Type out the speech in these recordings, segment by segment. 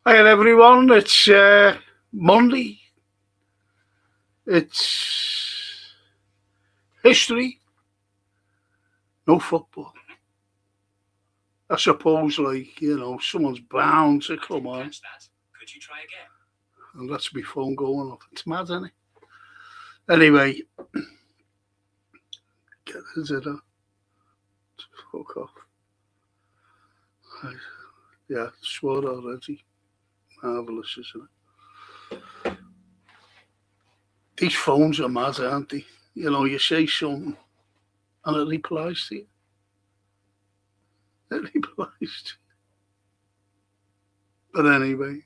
Hi everyone, it's Monday. It's history, no football. I suppose, like, you know, someone's bound to come on. Could you try again? And that's my phone going off. It's mad, isn't it? Anyway, get this it up. Fuck off. Right. Yeah, swore already. Marvellous, isn't it? These phones are mad, aren't they? You know, you say something and it replies to you. It replies to you. But anyway,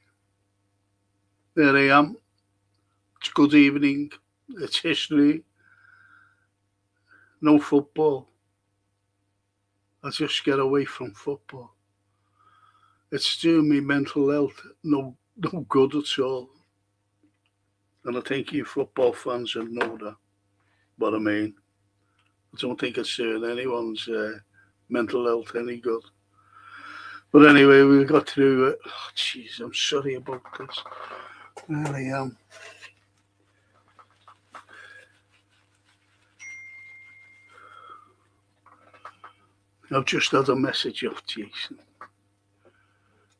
there I am. It's good evening. It's history. No football. I just get away from football. It's doing me mental health no good at all. And I think you football fans will know that. What I mean. I don't think it's doing anyone's mental health any good. But anyway, we got through it. Oh, jeez, I'm sorry about this. There I am. I've just had a message off Jason.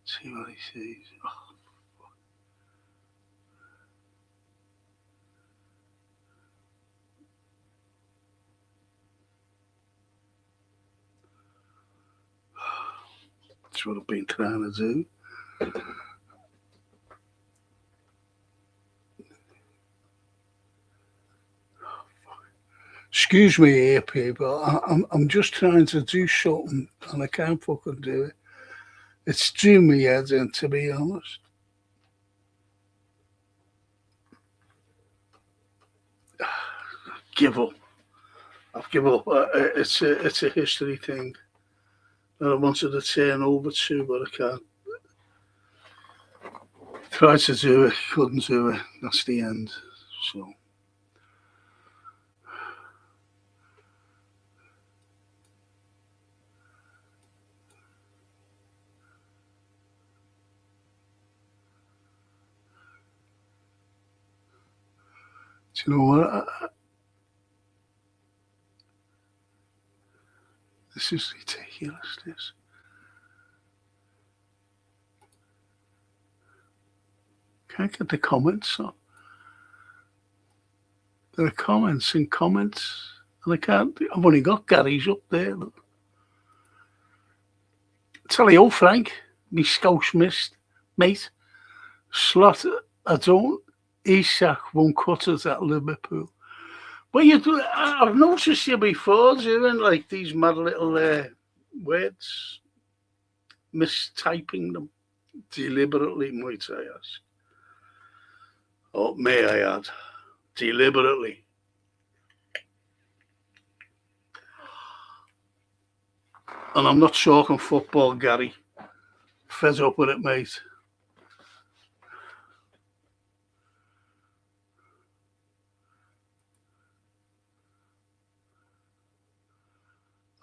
See what he says. Oh. That's what I've been trying to do. Excuse me here, people. I'm just trying to do something and I can't fucking do it. It's doing me head in, to be honest. Give up. I've given up. It's a history thing that I wanted to turn over to, but I can't. Tried to do it, couldn't do it. That's the end. So. Do you know what? This is ridiculous, this. Can't get the comments on. There are comments and comments, and I can't. I've only got Gary's up there. Look. Tell you, Frank, me Scouse mate. Slot, I don't. Isak won't cut it at Liverpool. But you do. I've noticed you before doing like these mad little words, mistyping them deliberately, might I ask. Oh, may I add, deliberately. And I'm not talking football, Gary. Fed up with it, mate.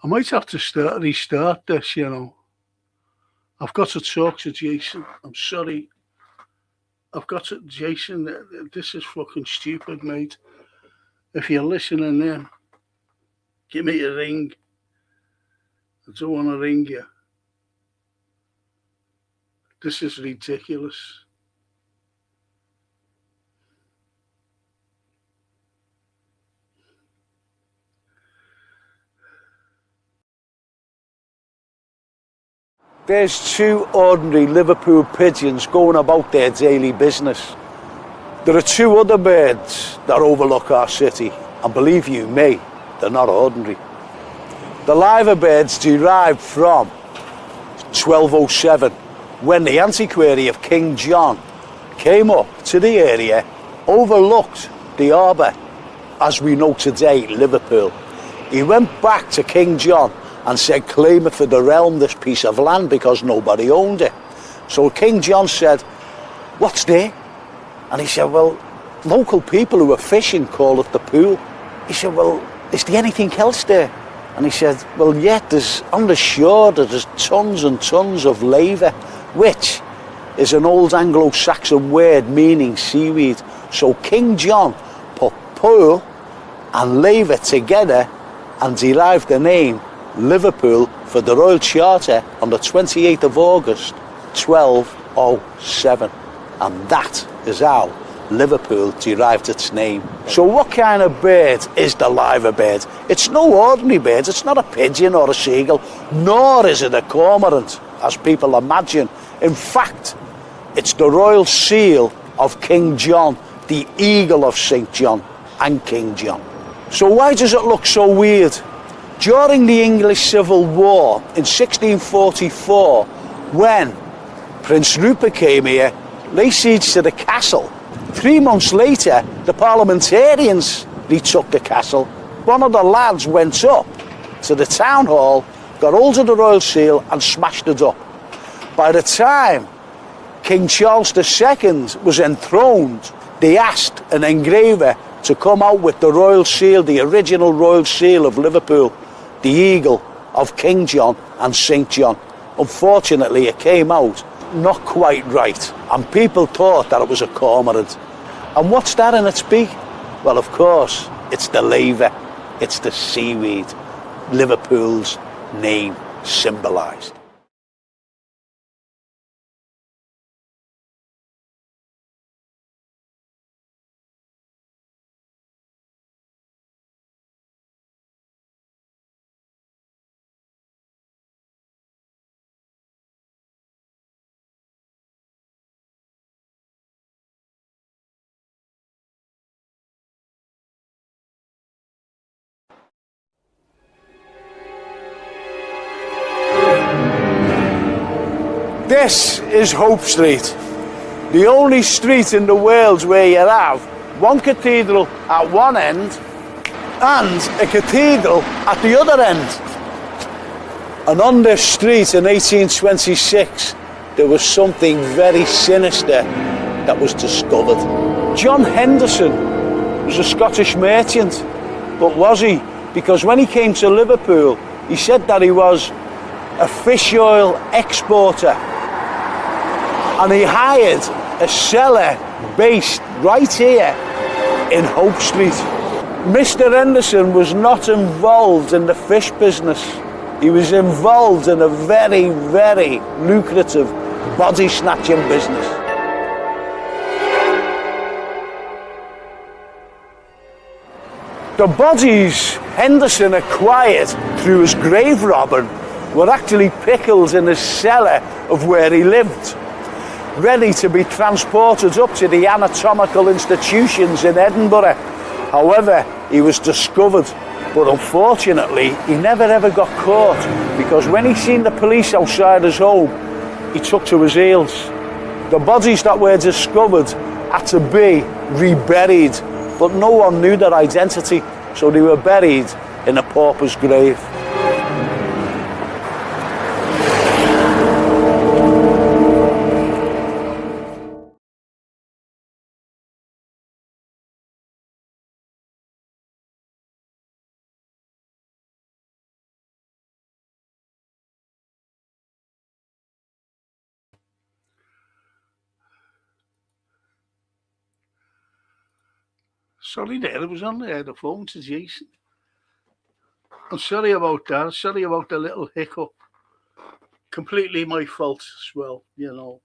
I might have to restart this, you know. I've got to talk to Jason. I'm sorry. I've got to, Jason, this is fucking stupid, mate. If you're listening then, give me a ring. I don't want to ring you. This is ridiculous. There's two ordinary Liverpool pigeons going about their daily business. There are two other birds that overlook our city, and believe you me, they're not ordinary. The liver birds derived from 1207, when the antiquary of King John came up to the area, overlooked the harbour, as we know today, Liverpool. He went back to King John and said, claim it for the realm, this piece of land, because nobody owned it. So King John said, what's there? And he said, well, local people who are fishing call it the pool. He said, well, is there anything else there? And he said, well, yeah, there's on the shore, there's tons and tons of laver, which is an old Anglo-Saxon word meaning seaweed. So King John put pearl and laver together and derived the name Liverpool for the Royal Charter on the 28th of August 1207. And that is how Liverpool derived its name. So what kind of bird is the liver bird? It's no ordinary bird. It's not a pigeon or a seagull, nor is it a cormorant, as people imagine. In fact, it's the royal seal of King John, the eagle of St. John and King John. So why does it look so weird? During the English Civil War in 1644, when Prince Rupert came here, laid siege to the castle, 3 months later, the parliamentarians retook the castle. One of the lads went up to the town hall, got hold of the royal seal and smashed it up. By the time King Charles II was enthroned, they asked an engraver to come out with the royal seal, the original royal seal of Liverpool, the eagle of King John and St. John. Unfortunately, it came out not quite right, and people thought that it was a cormorant. And what's that in its beak? Well, of course, it's the laver, it's the seaweed, Liverpool's name symbolised. This is Hope Street, the only street in the world where you have one cathedral at one end and a cathedral at the other end. And on this street in 1826, there was something very sinister that was discovered. John Henderson was a Scottish merchant, but was he? Because when he came to Liverpool, he said that he was a fish oil exporter. And he hired a cellar based right here in Hope Street. Mr. Henderson was not involved in the fish business. He was involved in a very, very lucrative body snatching business. The bodies Henderson acquired through his grave robbing were actually pickled in the cellar of where he lived, ready to be transported up to the anatomical institutions in Edinburgh. However, he was discovered, but unfortunately, he never ever got caught, because when he seen the police outside his home, he took to his heels. The bodies that were discovered had to be reburied, but no one knew their identity, so they were buried in a pauper's grave. Sorry there, it was on the phone to Jason. I'm sorry about that. Sorry about the little hiccup. Completely my fault as well, you know.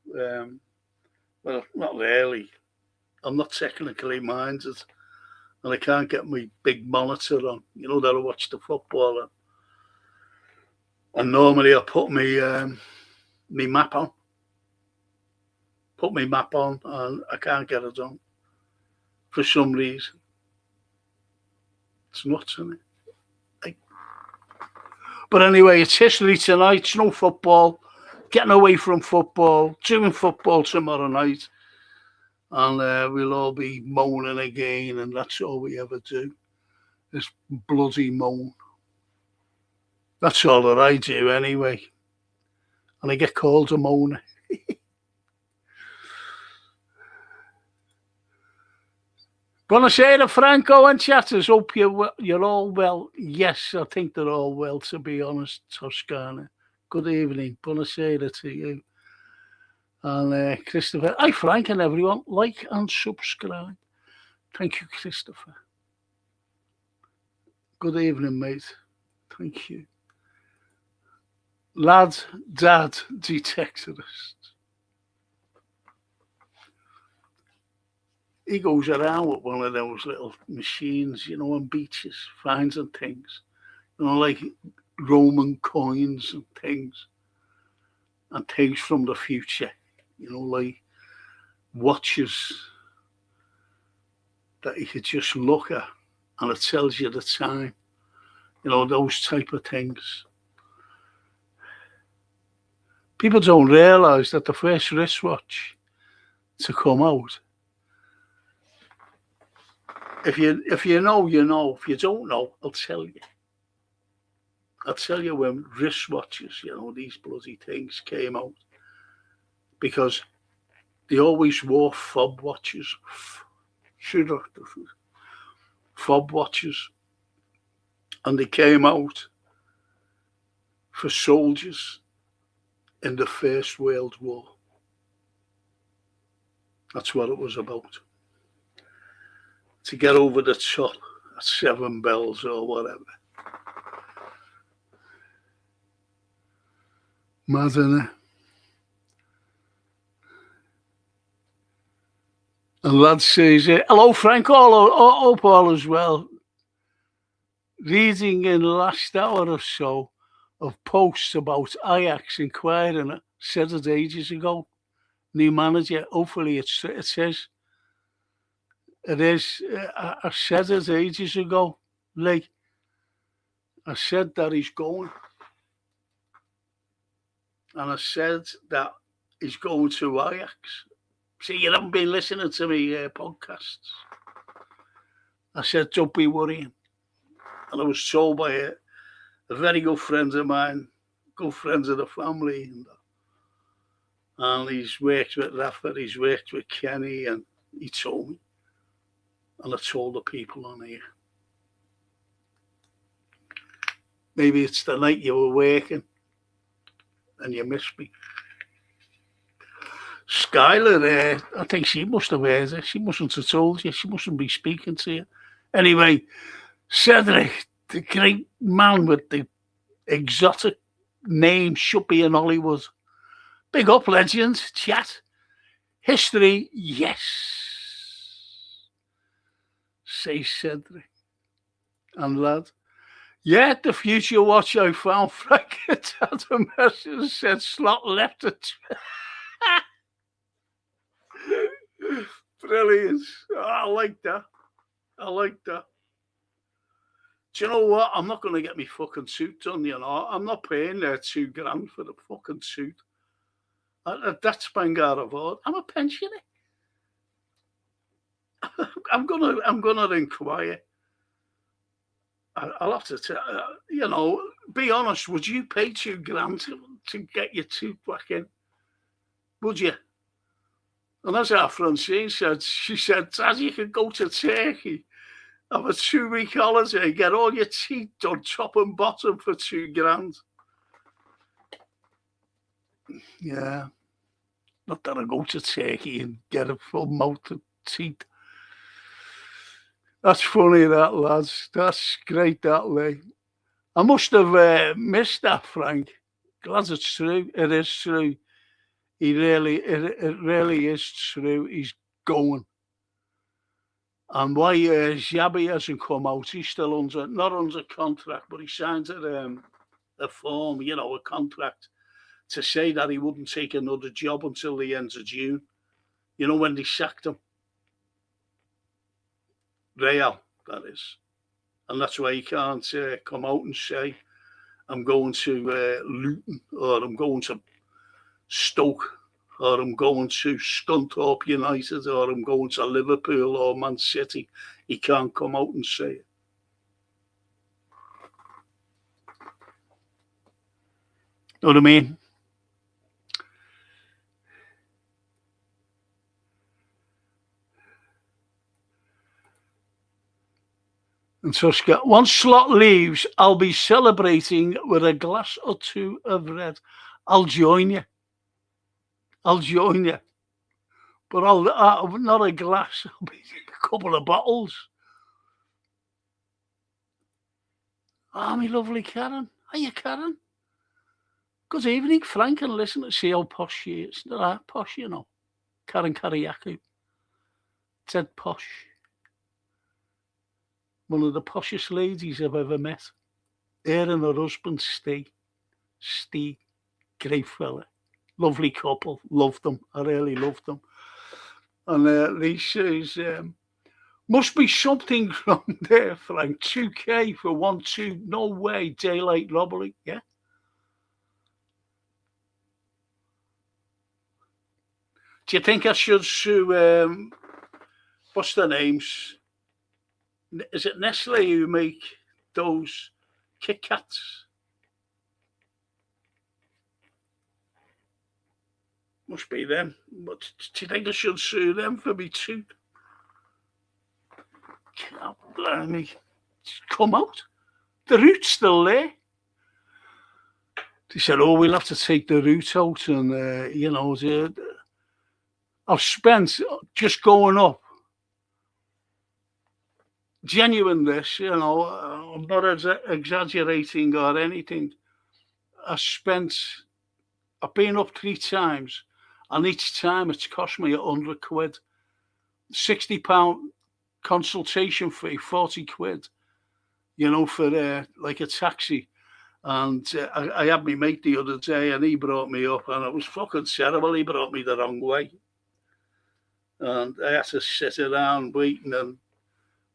Well, not really. I'm not technically minded, and I can't get my big monitor on, you know, that I watch the football on. And normally I put me map on. Put my map on, and I can't get it on for some reason. It's nuts, isn't it? But anyway, it's history tonight. It's no football. Getting away from football. Doing football tomorrow night. And we'll all be moaning again. And that's all we ever do. Is bloody moan. That's all that I do anyway. And I get called a moaner. Buonasera, Franco and chatters. Hope you're all well. Yes, I think they're all well, to be honest, Toscana. Good evening. Buonasera to you. And Christopher, hi Frank and everyone, like and subscribe. Thank you, Christopher. Good evening, mate. Thank you. Lad, dad, detectorist. He goes around with one of those little machines, you know, on beaches, finding things, you know, like Roman coins and things from the future, you know, like watches that you could just look at and it tells you the time, you know, those type of things. People don't realise that the first wristwatch to come out, if you know, you know. If you don't know, I'll tell you. I'll tell you when wristwatches, you know, these bloody things came out. Because they always wore fob watches. Fob watches. And they came out for soldiers in the First World War. That's what it was about. To get over the top at 7 bells or whatever. Mad, innit? And lad says, hello Frank, hope all is well. Reading in the last hour or so of posts about Ajax inquiring, said it ages ago. New manager, hopefully it says. It is. I said it ages ago, Lee. I said that he's going. And I said that he's going to Ajax. See, you haven't been listening to me podcasts. I said, don't be worrying. And I was told by a very good friend of mine, good friends of the family. And he's worked with Rafa, he's worked with Kenny, and he told me. And I told the people on here. Maybe it's the night you were working and you missed me. Skylar, I think she must have heard it. She mustn't have told you. She mustn't be speaking to you. Anyway, Cedric, the great man with the exotic name, should be in Hollywood. Big up, legend. Chat. History, yes. Says Cedric. And lad, yeah, the future watch I found, Frank had a message said slot left it. Brilliant. Oh, I like that. I like that. Do you know what? I'm not going to get my fucking suit done, you know. I'm not paying $2,000 for the fucking suit. That's bang out of order. I'm a pensioner. I'm gonna inquire. I'll have to tell you know. Be honest. Would you pay $2,000 to get your tooth back in? Would you? And as our Francine said, she said, Dad, you could go to Turkey, have a 2-week holiday, get all your teeth done top and bottom for $2,000. Yeah. Not that I go to Turkey and get a full mouth of teeth. That's funny, that, lads. That's great, that, Lee. I must have missed that, Frank. Glad it's true. It is true. It really is true. He's going. And why Xabi hasn't come out, he's still not under contract, but he signed a form, you know, a contract to say that he wouldn't take another job until the end of June. You know, when they sacked him. Real, that is. And that's why he can't come out and say, I'm going to Luton, or I'm going to Stoke, or I'm going to Scunthorpe United, or I'm going to Liverpool or Man City. He can't come out and say it. Know what I mean? And so, once Slot leaves, I'll be celebrating with a glass or two of red. I'll join you. I'll join you. But I'll not a glass, I'll be a couple of bottles. Ah, my lovely Karen. Hiya, Karen. Good evening, Frank, and listen to see how posh she is. Not that posh, you know. Karen Kariakou. Dead posh. One of the poshest ladies I've ever met. Her and her husband, Steve. Steve. Great fella. Lovely couple. Loved them. I really loved them. And he says, must be something wrong there, Frank. 2K for 1-2. No way. Daylight robbery. Yeah. Do you think I should sue, what's their names? Is it Nestle who make those Kit Kats? Must be them. But do you think I should sue them for me too? Can't blame me. Come out. The root's still there. They said, oh, we'll have to take the root out. And, you know, I've spent just going up. Genuine this, you know, I'm not exaggerating or anything. I've been up 3 times, and each time it's cost me £100. £60 consultation fee, 40 quid, you know, for like a taxi. And I had my mate the other day, and he brought me up, and it was fucking terrible. He brought me the wrong way. And I had to sit around waiting,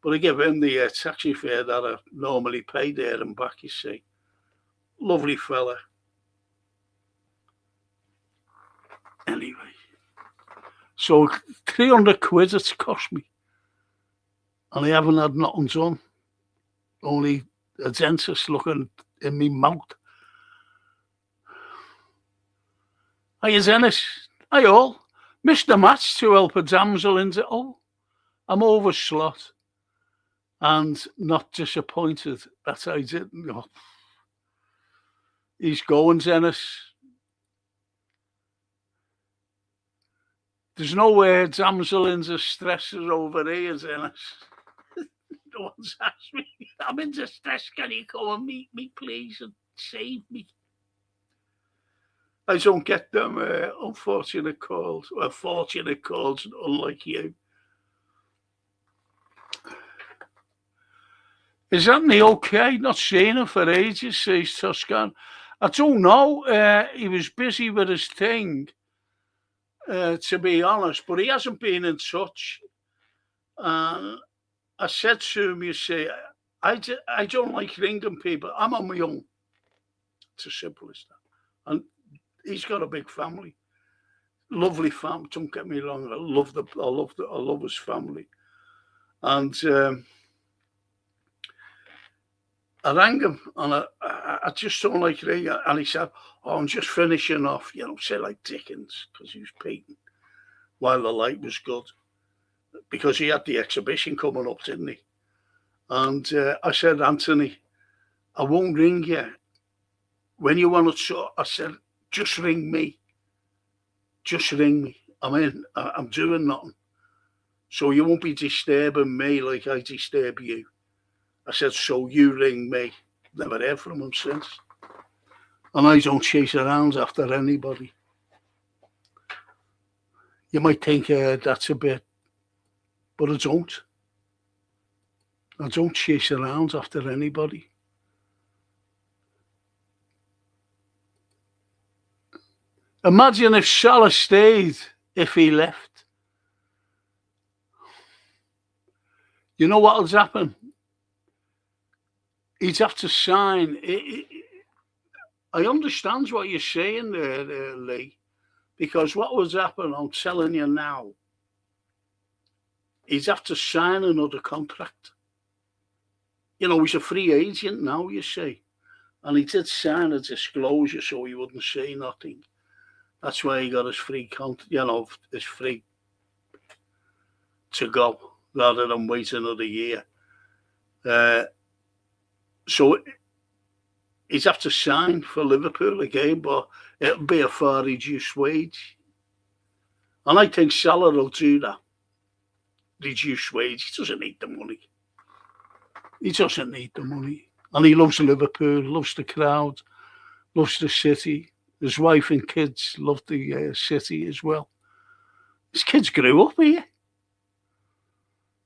but I give him the taxi fare that I normally pay there and back, you see. Lovely fella. Anyway, so 300 quid it's cost me. And I haven't had nothing done. Only a dentist looking in me mouth. Hiya, Dennis. Hi, all. Missed the match to help a damsel into I'm over slot and not disappointed that I didn't. Oh. He's going, Dennis. There's no damsel in distress over here, Dennis. No one's asked me. I'm in distress. Can you come and meet me, please, and save me? I don't get them unfortunate calls, or fortunate calls, unlike you. Is Anthony okay? Not seen him for ages, says Tuscan. I don't know. He was busy with his thing, to be honest, but he hasn't been in touch. I said to him, you see, I don't like ringing people. I'm on my own. It's as simple as that. And he's got a big family, lovely family. Don't get me wrong. I love his family, and I rang him, and I just don't like ringing. And he said, "Oh, I'm just finishing off, you know, say like Dickens, because he was painting while the light was good, because he had the exhibition coming up, didn't he?" And I said, "Anthony, I won't ring you when you want to talk." I said, just ring me. Just ring me. I'm doing nothing. So you won't be disturbing me like I disturb you. I said, so you ring me. Never heard from him since. And I don't chase around after anybody. You might think that's a bit, but I don't. I don't chase around after anybody. Imagine if Salah stayed, if he left. You know what will happen? He'd have to sign. I understand what you're saying there, Lee, because what would happen, I'm telling you now, he'd have to sign another contract. You know, he's a free agent now, you see. And he did sign a disclosure so he wouldn't say nothing. That's why he got his free his free to go rather than wait another year. So he'd have to sign for Liverpool again, but it'll be a far reduced wage. And I think Salah will do that. Reduce wage. He doesn't need the money. He doesn't need the money. And he loves Liverpool, loves the crowd, loves the city. His wife and kids love the city as well. His kids grew up here.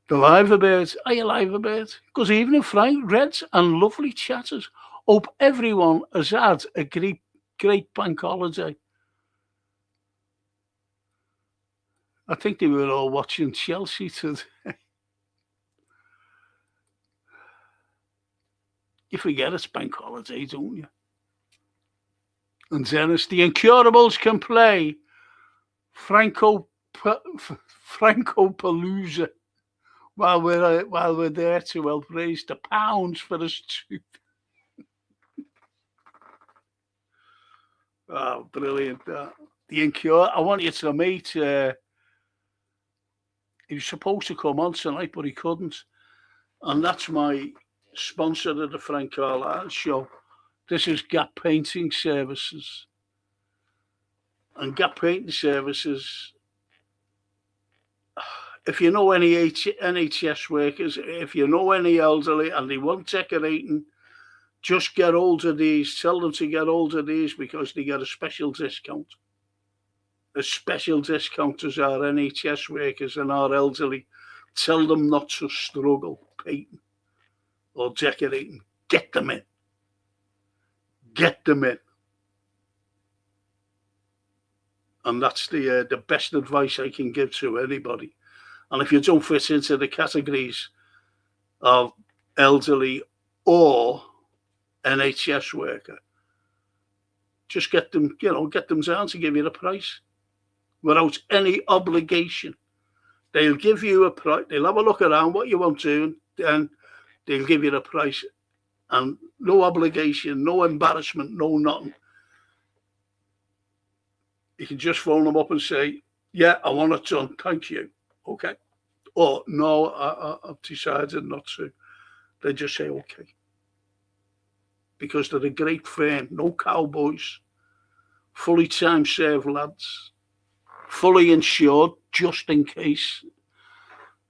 The Liverbirds. Are you Liverbirds? Good evening, Frank. Reds and lovely chatters. Hope everyone has had a great bank holiday. I think they were all watching Chelsea today. You forget it's bank holiday, don't you? And Dennis, the Incurables can play Franco Palooza while we're there to help raise the pounds for us too. Oh, brilliant! The Incure. I want you to meet. He was supposed to come on tonight, but he couldn't. And that's my sponsor of the Frank Carlyle show. This is Gap Painting Services. And Gap Painting Services, if you know any NHS workers, if you know any elderly and they want decorating, just get hold of these. Tell them to get hold of these because they get a special discount. A special discount as our NHS workers and our elderly. Tell them not to struggle painting or decorating. Get them in. Get them in. And that's the best advice I can give to anybody. And if you don't fit into the categories of elderly or NHS worker, just get them down to give you the price without any obligation. They'll give you a price. They'll have a look around what you want to, and they'll give you the price. And no obligation, no embarrassment, no nothing. You can just phone them up and say, yeah, I want it done. Thank you. Okay. Or no, I've decided not to. They just say, okay. Because they're a great firm. No cowboys. Fully time served lads. Fully insured just in case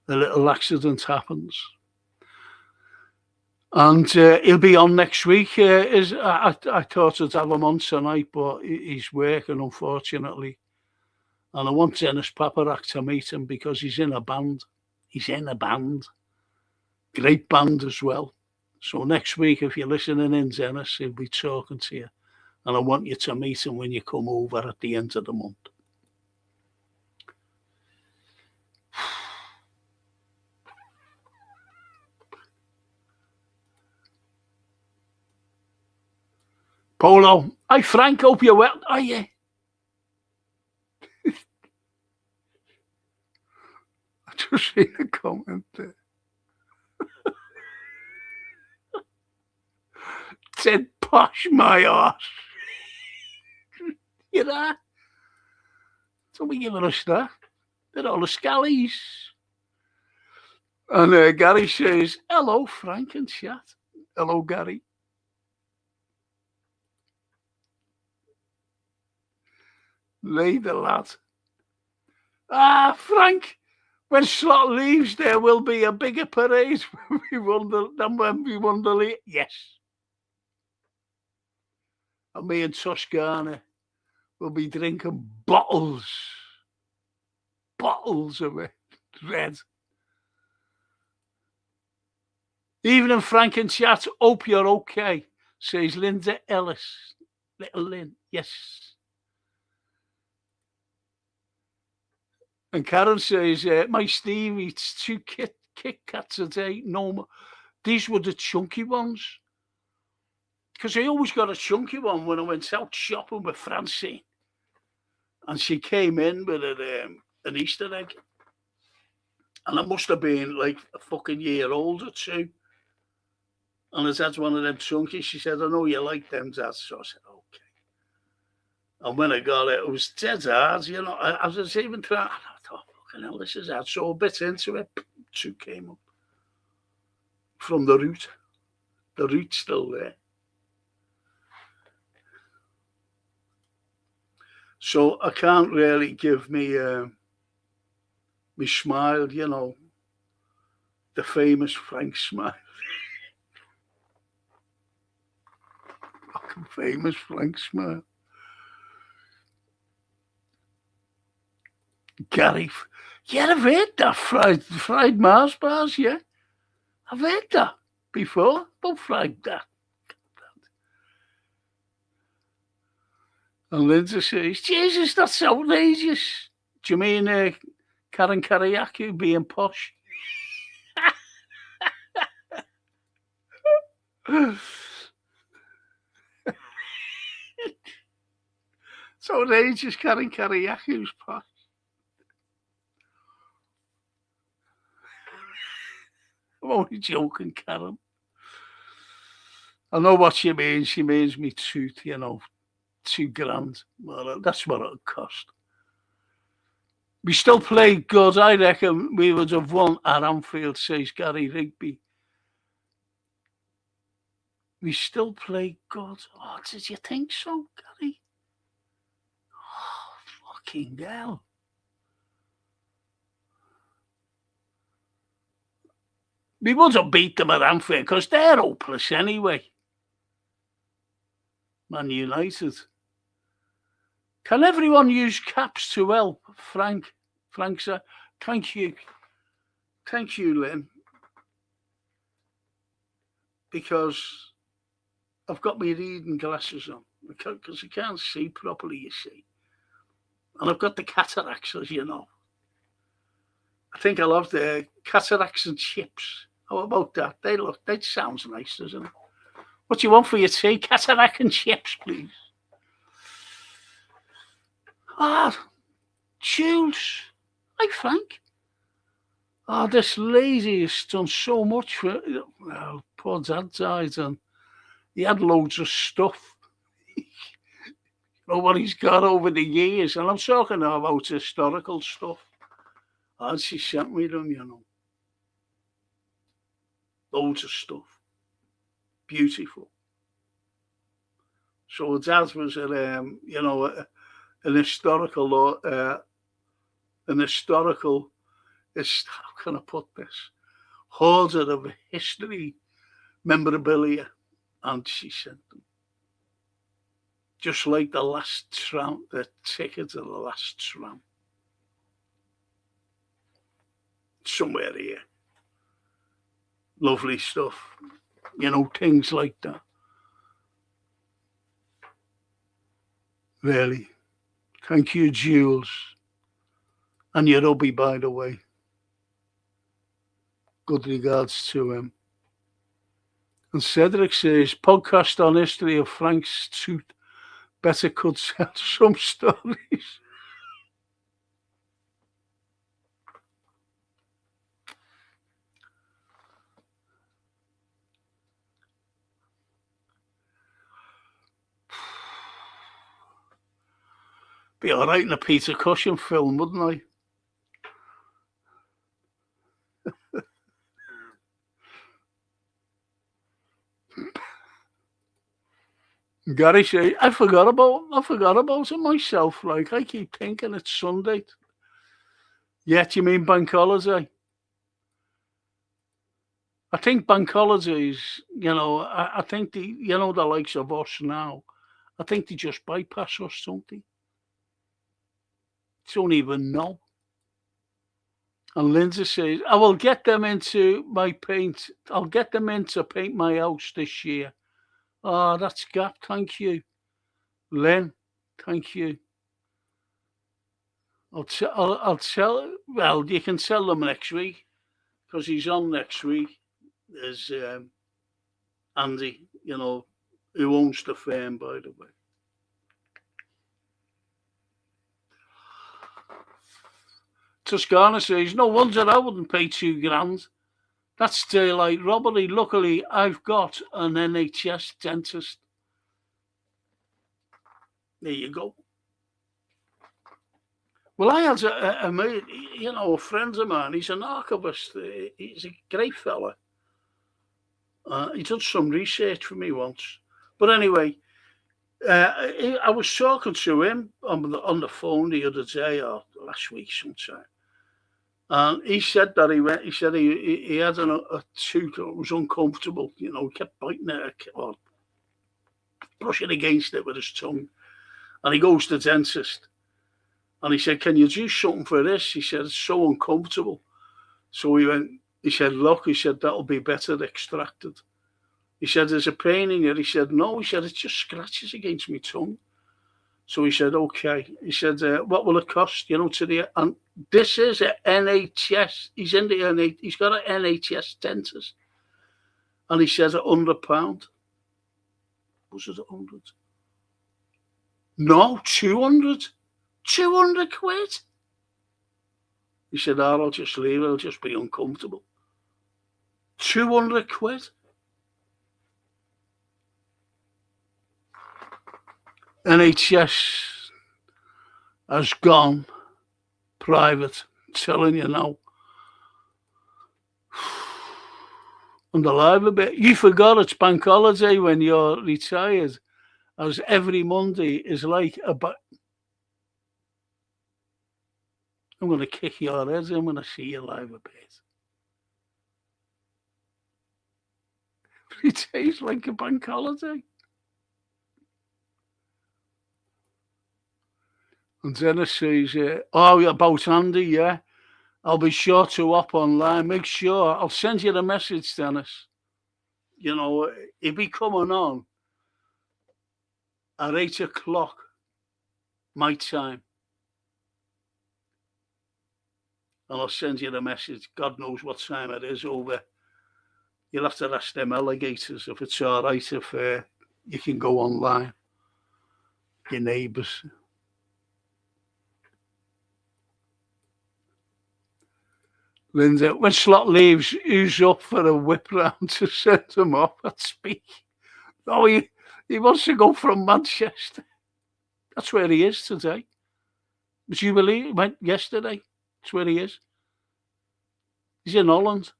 a little accident happens. And he'll be on next week. I thought I'd have him on tonight, but he's working, unfortunately. And I want Dennis Paparak to meet him because he's in a band. He's in a band. Great band as well. So next week, if you're listening in, Dennis, he'll be talking to you. And I want you to meet him when you come over at the end of the month. Polo, hi Frank, hope you're well. Oh yeah. I just seen a comment there. Said posh my arse. You know? Don't be giving us that. They're all the scallies. And Gary says, hello Frank and chat. Hello Gary. Lay the lad. Frank, when Slot leaves, there will be a bigger parade than when we won the league. Yes. And me and Toscana will be drinking bottles of it. Red. Evening, Frank and chat. Hope you're okay, says Linda Ellis. Little Lynn, yes. And Karen says, my Steve eats 2 Kit Kats a day. No more. These were the chunky ones. Because I always got a chunky one when I went out shopping with Francine. And she came in with an Easter egg. And I must have been like a fucking year old or 2. And I had one of them chunkies. She said, I know you like them, Dad. So I said, okay. And when I got it, it was dead hard. You know, I was even trying. I thought, fucking hell, this is hard. So a bit into it, 2 came up. From the root. The root's still there. So I can't really give me me smile, you know, the famous Frank smile. Fucking famous Frank smile. Gary, yeah, I've heard that fried Mars bars, yeah. I've heard that before, but fried that. And Lindsay says, Jesus, that's outrageous. Do you mean Karen Karayaku being posh? It's outrageous, Karen Karayaku's posh. I'm only joking, Karen. I know what she means. She means me tooth, you know, $2,000. Well, that's what it'll cost. We still play good. I reckon we would have won at Anfield, says Gary Rigby. We still play good. Oh, did you think so, Gary? Oh, fucking hell. We would have beat them at Anfield because they're hopeless anyway. Man United. Can everyone use caps to help? Frank said, thank you. Thank you, Lynn. Because I've got my reading glasses on. Because I can't see properly, you see. And I've got the cataracts, as you know. I think I'll have the cataracts and chips. How about that? That sounds nice, doesn't it? What do you want for your tea? Cataract and chips, please. Ah, Jules. Hi, Frank. Oh, this lady has done so much for... Well, poor Dad died and he had loads of stuff. You know what he's got over the years. And I'm talking about historical stuff. And she sent me them, you know. Loads of stuff. Beautiful. So Dad was at, you know, an historical, how can I put this? Hoarder of history memorabilia. And she sent them. Just like the last tram, the ticket of the last tram. Somewhere here. Lovely stuff. You know, things like that. Really. Thank you, Jules. And your hubby, by the way. Good regards to him. And Cedric says, podcast on history of Frank's tooth better could tell some stories. Be all right in a Peter Cushing film, wouldn't I? Gary says, I forgot about it myself. Like, I keep thinking it's Sunday. Yeah, you mean bank holiday? I think bank holidays, you know, I think the likes of us now, I think they just bypass us, don't they? Don't even know. And Lindsay says, I will get them into my paint. I'll get them in to paint my house this year. Oh, that's Gap. Thank you. Len, thank you. I'll tell, well, you can tell them next week because he's on next week. There's Andy, you know, who owns the firm, by the way. Toscana says, no wonder I wouldn't pay $2,000. That's daylight robbery. Luckily, I've got an NHS dentist. There you go. Well, I had a mate, you know, a friend of mine. He's an archivist. He's a great fella. He did some research for me once. But anyway, I was talking to him on the phone the other day or last week sometime, and he said that he went. He said he had a tooth that was uncomfortable. You know, he kept biting it or brushing against it with his tongue, and he goes to the dentist, and he said, "Can you do something for this?" He said, "It's so uncomfortable." So he went. He said, "Look," he said, "that'll be better extracted." He said, "There's a pain in it." He said, "No," he said, "it just scratches against my tongue." So he said, "Okay." He said, "What will it cost?" You know, and this is an NHS. He's in the NHS. He's got an NHS dentist, and he said £100. Was it 100? No, 200. 200 quid. He said, "Oh, I'll just leave it. It'll just be uncomfortable." 200 quid. NHS has gone private, I'm telling you now. And alive a bit. You forgot it's bank holiday when you're retired, as every Monday is like I'm going to kick your head in when I see you live a bit. Every day's like a bank holiday. And Dennis says, "Oh, about Andy, yeah. I'll be sure to hop online. Make sure. I'll send you the message, Dennis. You know, he'll be coming on at 8 o'clock my time. And I'll send you the message. God knows what time it is over. You'll have to ask them alligators if it's all right if you can go online. Your neighbours." Linda, when Slot leaves, who's up for a whip round to send him off at speak? Oh, he wants to go from Manchester. That's where he is today. Would you believe he went yesterday? That's where he is. He's in Holland.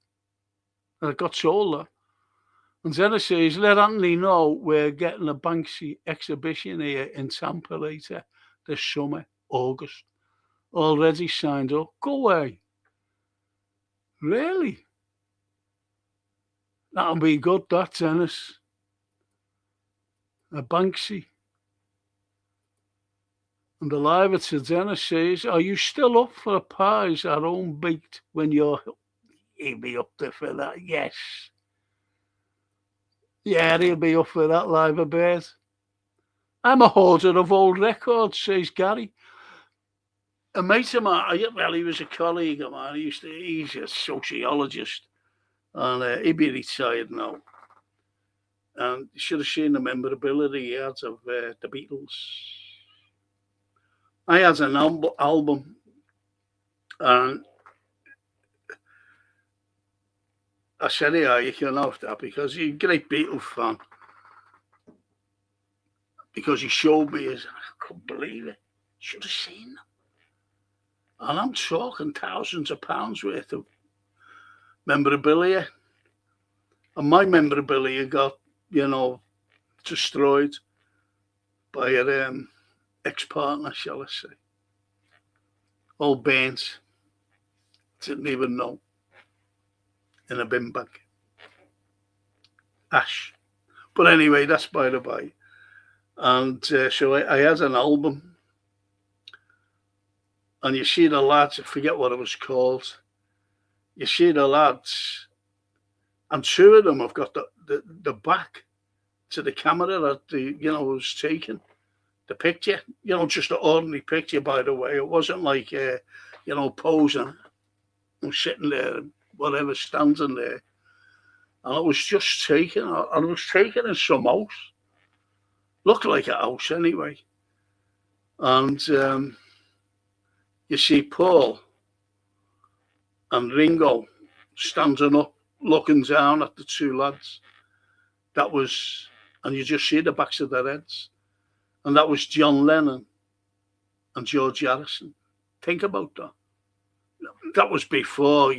I got told that. And then says, "Let Anthony know we're getting a Banksy exhibition here in Tampa later this summer, August. Already signed up." Go away. Really? That'll be good, that, Dennis. A Banksy. And the live to Dennis says, "Are you still up for pies at home baked when you're..." He'll be up there for that, yes. Yeah, he'll be up for that live a bit. "I'm a hoarder of old records," says Gary. A mate of mine, well, he was a colleague of mine. He's a sociologist, and he'd be retired now. And you should have seen the memorability he had of the Beatles. I had an album, and I said, "Yeah, you can have that," because he's a great Beatles fan. Because he showed me his, I couldn't believe it. Should have seen them. And I'm talking thousands of pounds worth of memorabilia. And my memorabilia got, destroyed by an ex-partner, shall I say. All burnt. Didn't even know. In a bin bag. Ash. But anyway, that's by the by. And so I had an album. And you see the lads, I forget what it was called. You see the lads, and two of them have got the back to the camera that was taken. The picture, just an ordinary picture, by the way. It wasn't like, posing and sitting there, whatever, standing there. And it was just taken, and it was taken in some house. Looked like a house anyway. And you see Paul and Ringo standing up, looking down at the two lads. That was, and you just see the backs of their heads. And that was John Lennon and George Harrison. Think about that. That was before,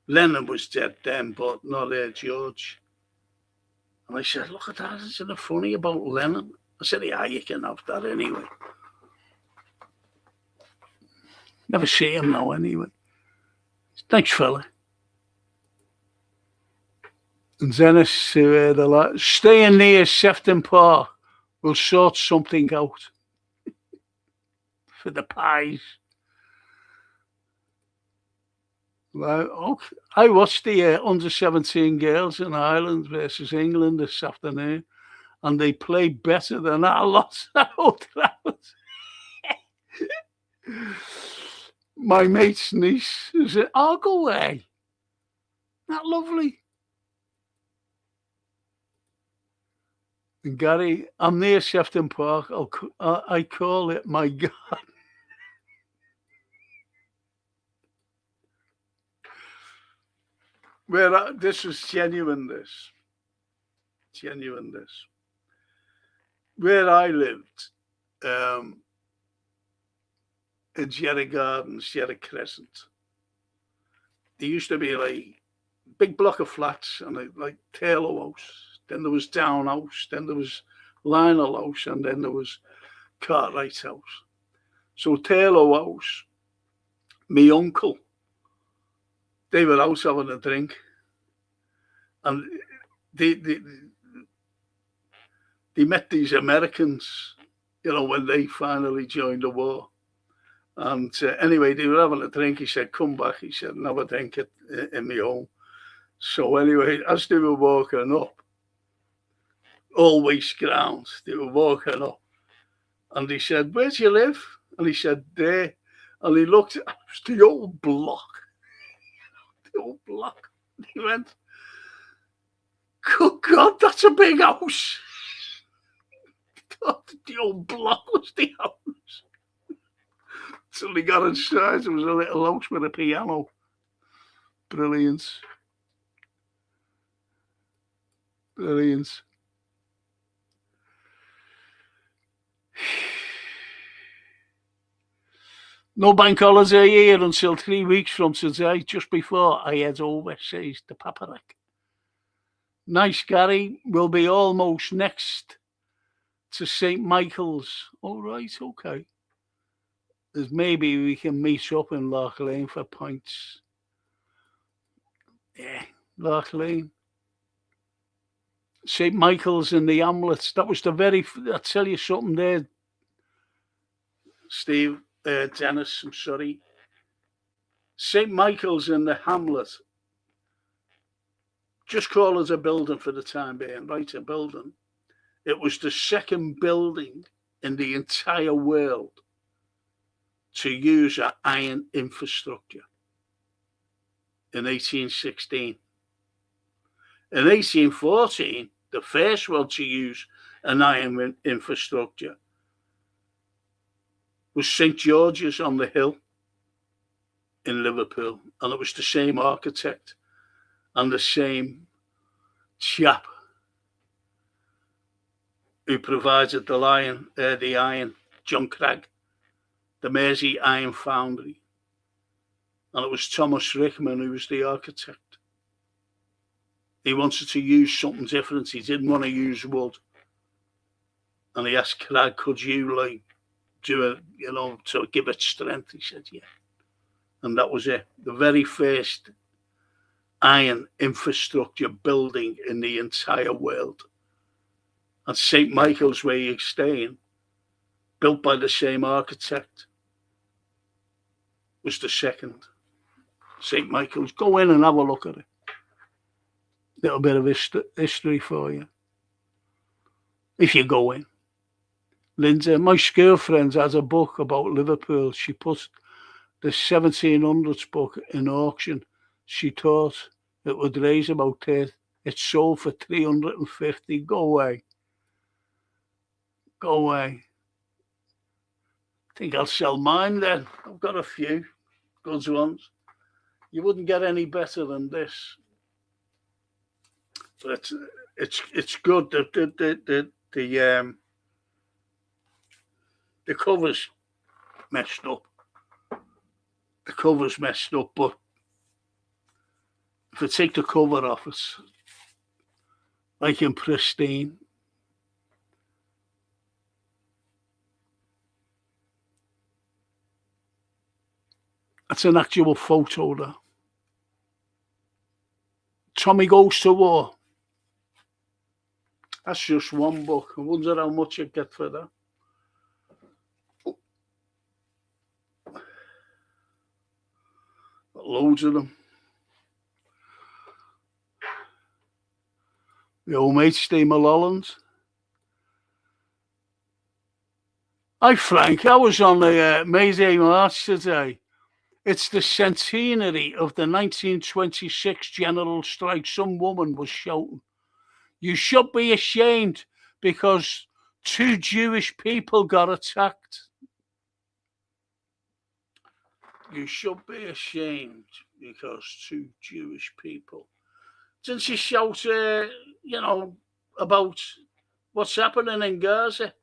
Lennon was dead then, but not George. And I said, look at that, isn't it funny about Lennon? I said, yeah, you can have that anyway. Never see him now anyway. Nice fella. And Dennis to the lad, staying near Sefton Park, we'll sort something out for the pies. Well, okay. I watched the under-17 girls in Ireland versus England this afternoon, and they played better than our lot. My mate's niece said, "I'll go away." Not lovely. And Gary, I'm near Sefton Park. I call it my God. Where this was genuine. This. Where I lived, in Jerry Gardens, Jerry Crescent, there used to be like big block of flats and like Taylor House. Then there was Down House. Then there was Lionel House, and then there was Cartwright's house. So Taylor House, my uncle, they were out having a drink, and they met these Americans, when they finally joined the war. And anyway, they were having a drink. He said, come back. He said, have a drink in my home. So anyway, as they were walking up, all waste ground, they were walking up. And he said, where do you live? And he said, there. And he looked at the old block. The old block. And he went, good God, that's a big house. The old block was the house. So they got inside, there was a little house with a piano. Brilliant. No bank holiday here until 3 weeks from today, just before I head overseas to Paparak. Nice, Gary. We'll be almost next to St. Michael's. All right, okay. There's maybe we can meet up in Lark Lane for pints. Yeah, Lark Lane. St. Michael's in the Hamlets. That was I'll tell you something there, Steve, Dennis, I'm sorry. St. Michael's in the Hamlet. Just call it a building for the time being, right? A building. It was the second building in the entire world to use an iron infrastructure in 1816. In 1814, the first one to use an iron infrastructure was St. George's on the Hill in Liverpool, and it was the same architect and the same chap who provided the iron, John Kirk, the Mersey Iron Foundry, and it was Thomas Rickman who was the architect. He wanted to use something different. He didn't want to use wood, and he asked Kirk, "Could you do it, to give it strength?" He said, "Yeah," and that was it. The very first iron infrastructure building in the entire world. And St. Michael's, where you're staying, built by the same architect, was the second. St. Michael's. Go in and have a look at it. Little bit of history for you. If you go in. Linda, my school friend has a book about Liverpool. She put the 1700s book in auction. She thought it would raise about 30. It sold for 350. Go away. I think I'll sell mine then. I've got a few good ones. You wouldn't get any better than this. But it's good. The cover's messed up. But if I take the cover off, it's like in pristine. That's an actual photo there. Tommy Goes to War. That's just one book. I wonder how much you'd get for that. Loads of them. The old mate, Steve Mulholland. Hi, Frank. I was on the Mayday March today. It's the centenary of the 1926 general strike. Some woman was shouting, "You should be ashamed because 2 Jewish people got attacked." You should be ashamed because 2 Jewish people. Didn't she shout, about what's happening in Gaza?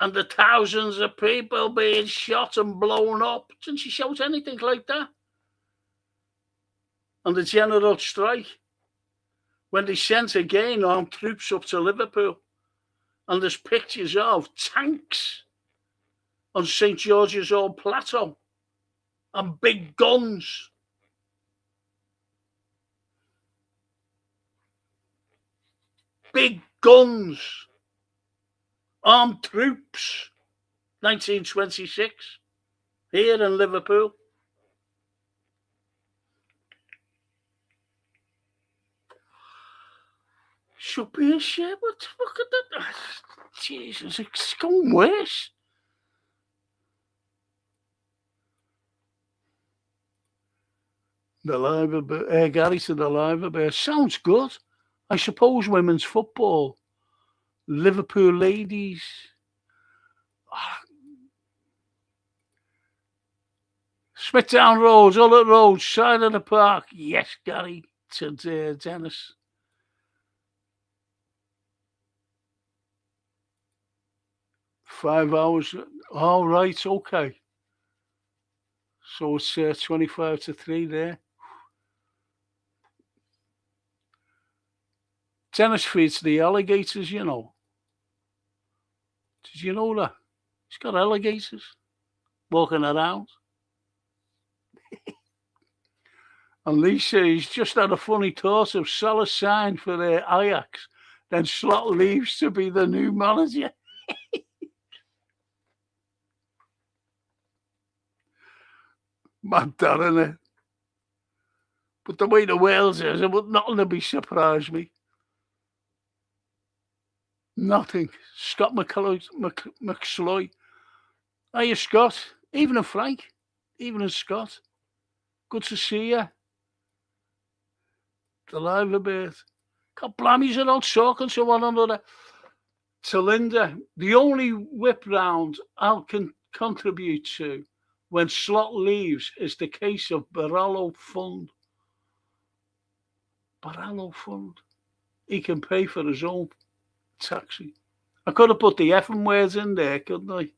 And the thousands of people being shot and blown up. Didn't she shout anything like that? And the general strike, when they sent again armed troops up to Liverpool, and there's pictures of tanks on St. George's Old Plateau and big guns. Big guns. Armed troops. 1926. Here in Liverpool. Should be ashamed. What the fuck is that? Jesus, it's going worse. The Liver, Gary said the Liver Bear. Sounds good. I suppose women's football. Liverpool ladies. Smithtown Road, Ullet Road, side of the park. Yes, Gary, said Dennis. $5. All right, okay. So it's 25 to 3 there. Dennis feeds the alligators, you know. Did you know that? He's got alligators walking around. And Lisa, he's just had a funny thought of sell a sign for their Ajax, then Slot leaves to be the new manager. Mad that, innit? But the way the Wales is, it would nothing to be surprised me. Nothing. Scott McSloy. Hiya, Scott. Evening, Frank. Evening, Scott. Good to see you. The live a bit. God blimey, you're all talking to one another. To Linda, the only whip round I'll contribute to when Slot leaves is the case of Barallo Fund. Barallo Fund. He can pay for his own taxi. I could have put the effing words in there, couldn't I?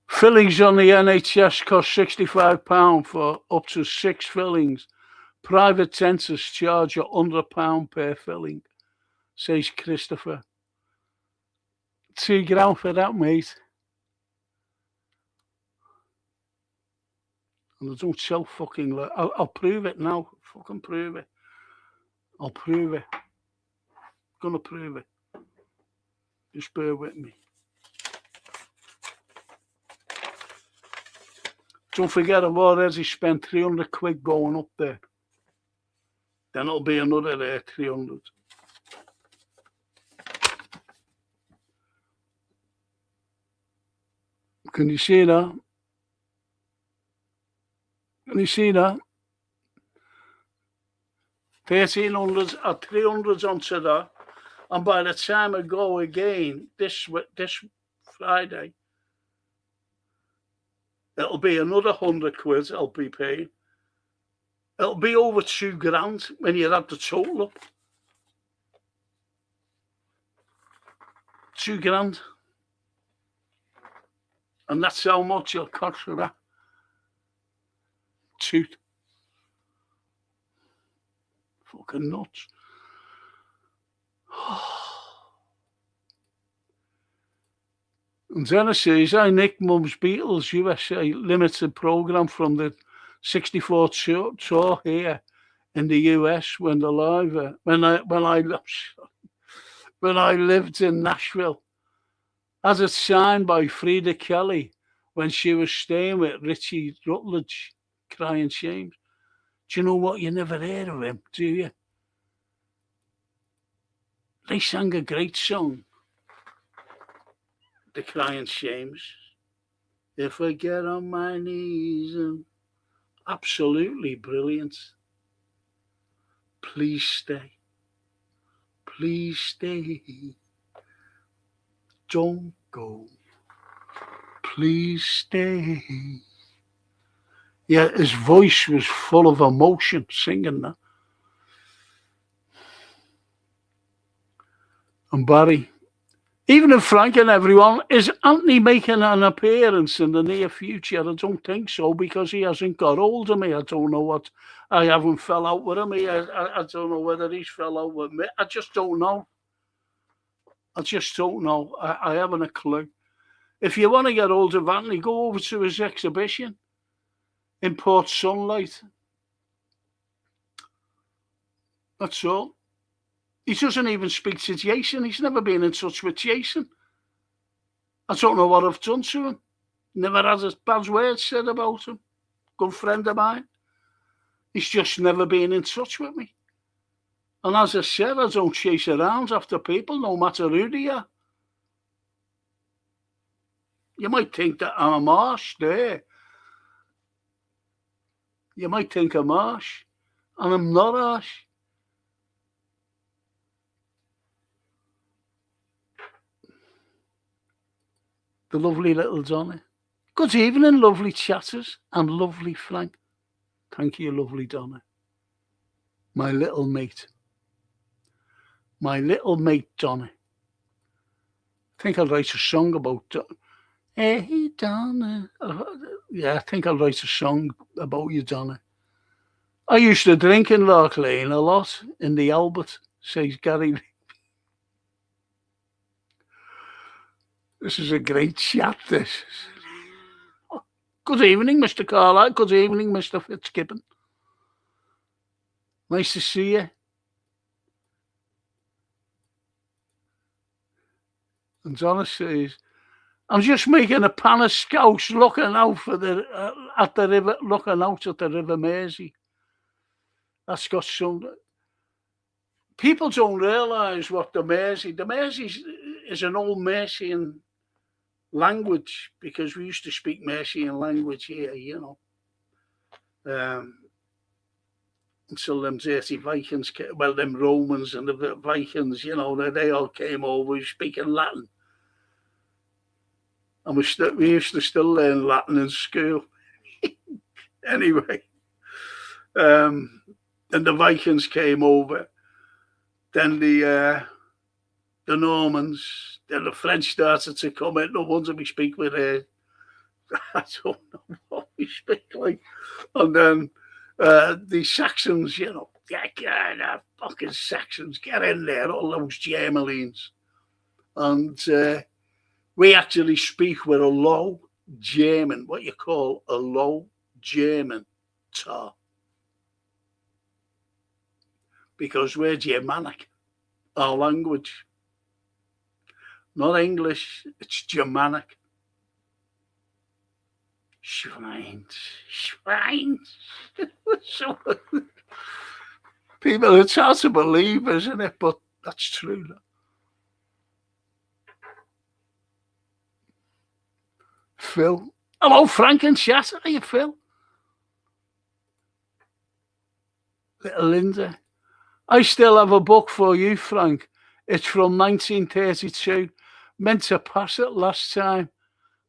Fillings on the NHS cost £65 for up to 6 fillings. Private dentists charge £100 per filling, says Christopher. £2 for that, mate. And I don't sell fucking... I'll prove it now. Fucking prove it. I'll prove it. Gonna prove it. Just bear with me. Don't forget, I've already spent 300 quid going up there. Then it'll be another 300. Can you see that? Can you see that? 1,300 or 300 onto that. And by the time I go again, this Friday, it'll be another 100 quid I'll be paying. It'll be over £2,000 when you add the total up. £2,000. And that's how much you'll cost for that tooth. Fucking nuts. And then it says, I nicked Mum's Beatles USA limited programme from the 64 tour here in the US when the live when I lived in Nashville. As it's signed by Frida Kelly when she was staying with Richie Rutledge, Crying Shames. Do you know what? You never heard of him, do you? They sang a great song, The Crying Shames. If I get on my knees, and absolutely brilliant. Please stay. Please stay. Don't go. Please stay. Yeah, his voice was full of emotion singing that. And Barry, even if Frank and everyone, is Anthony making an appearance in the near future? I don't think so, because he hasn't got hold of me. I don't know what. I haven't fell out with him. I don't know whether he's fell out with me. I just don't know. I just don't know. I haven't a clue. If you want to get hold of Anthony, go over to his exhibition in Port Sunlight. That's all. He doesn't even speak to Jason. He's never been in touch with Jason. I don't know what I've done to him. Never had a bad word said about him. Good friend of mine. He's just never been in touch with me. And as I said, I don't chase around after people, no matter who they are. You might think that I'm harsh there. You might think I'm harsh, and I'm not harsh. The lovely little Donna. Good evening, lovely chatters and lovely Frank. Thank you, lovely Donna. My little mate. My little mate, Donna. I think I'll write a song about Donna. Hey, Donna. Yeah, I think I'll write a song about you, Donna. I used to drink in Lark Lane a lot in the Albert, says Gary. This is a great chat, this. Good evening, Mr. Carlyle. Good evening, Mr. Fitzgibbon. Nice to see you. And Donna says, I'm just making a pan of scouts looking out for at the river, looking out at the River Mersey. That's got some. People don't realise what the Mersey is an old Mercian language, because we used to speak Mercian language here, you know. Until them dirty Vikings, them Romans and the Vikings, you know, they all came over speaking Latin. And we used to still learn Latin in school. Anyway, and the Vikings came over. Then the Normans, then the French started to come in. No wonder we speak with I don't know what we speak like. And then the Saxons, you know, the fucking Saxons, get in there, all those Germans. And we actually speak with a low German, what you call a low German tar. Because we're Germanic, our language. Not English, it's Germanic. Schweins. So, people, it's hard to believe, isn't it? But that's true. Phil. Hello, Frank and chat. How are you, Phil? Little Linda. I still have a book for you, Frank. It's from 1932. Meant to pass it last time.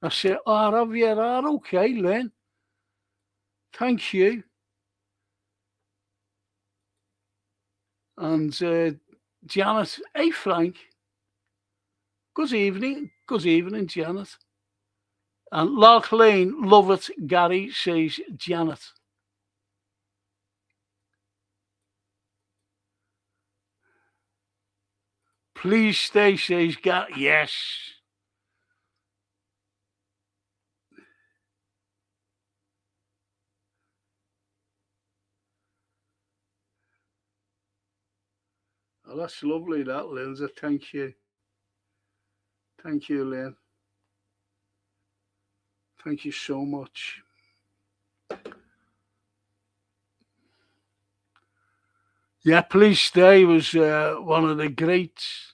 I said, oh, have you? Oh, okay, Lynn. Thank you. And Janet, hey, Frank. Good evening. Good evening, Janet. And Lark Lane, love it, Gary, says Janet. Please stay, says Gary. Yes. Oh, that's lovely, that, Lindsay. Thank you. Thank you, Lynn. Thank you so much. Yeah, Please Stay was one of the greats.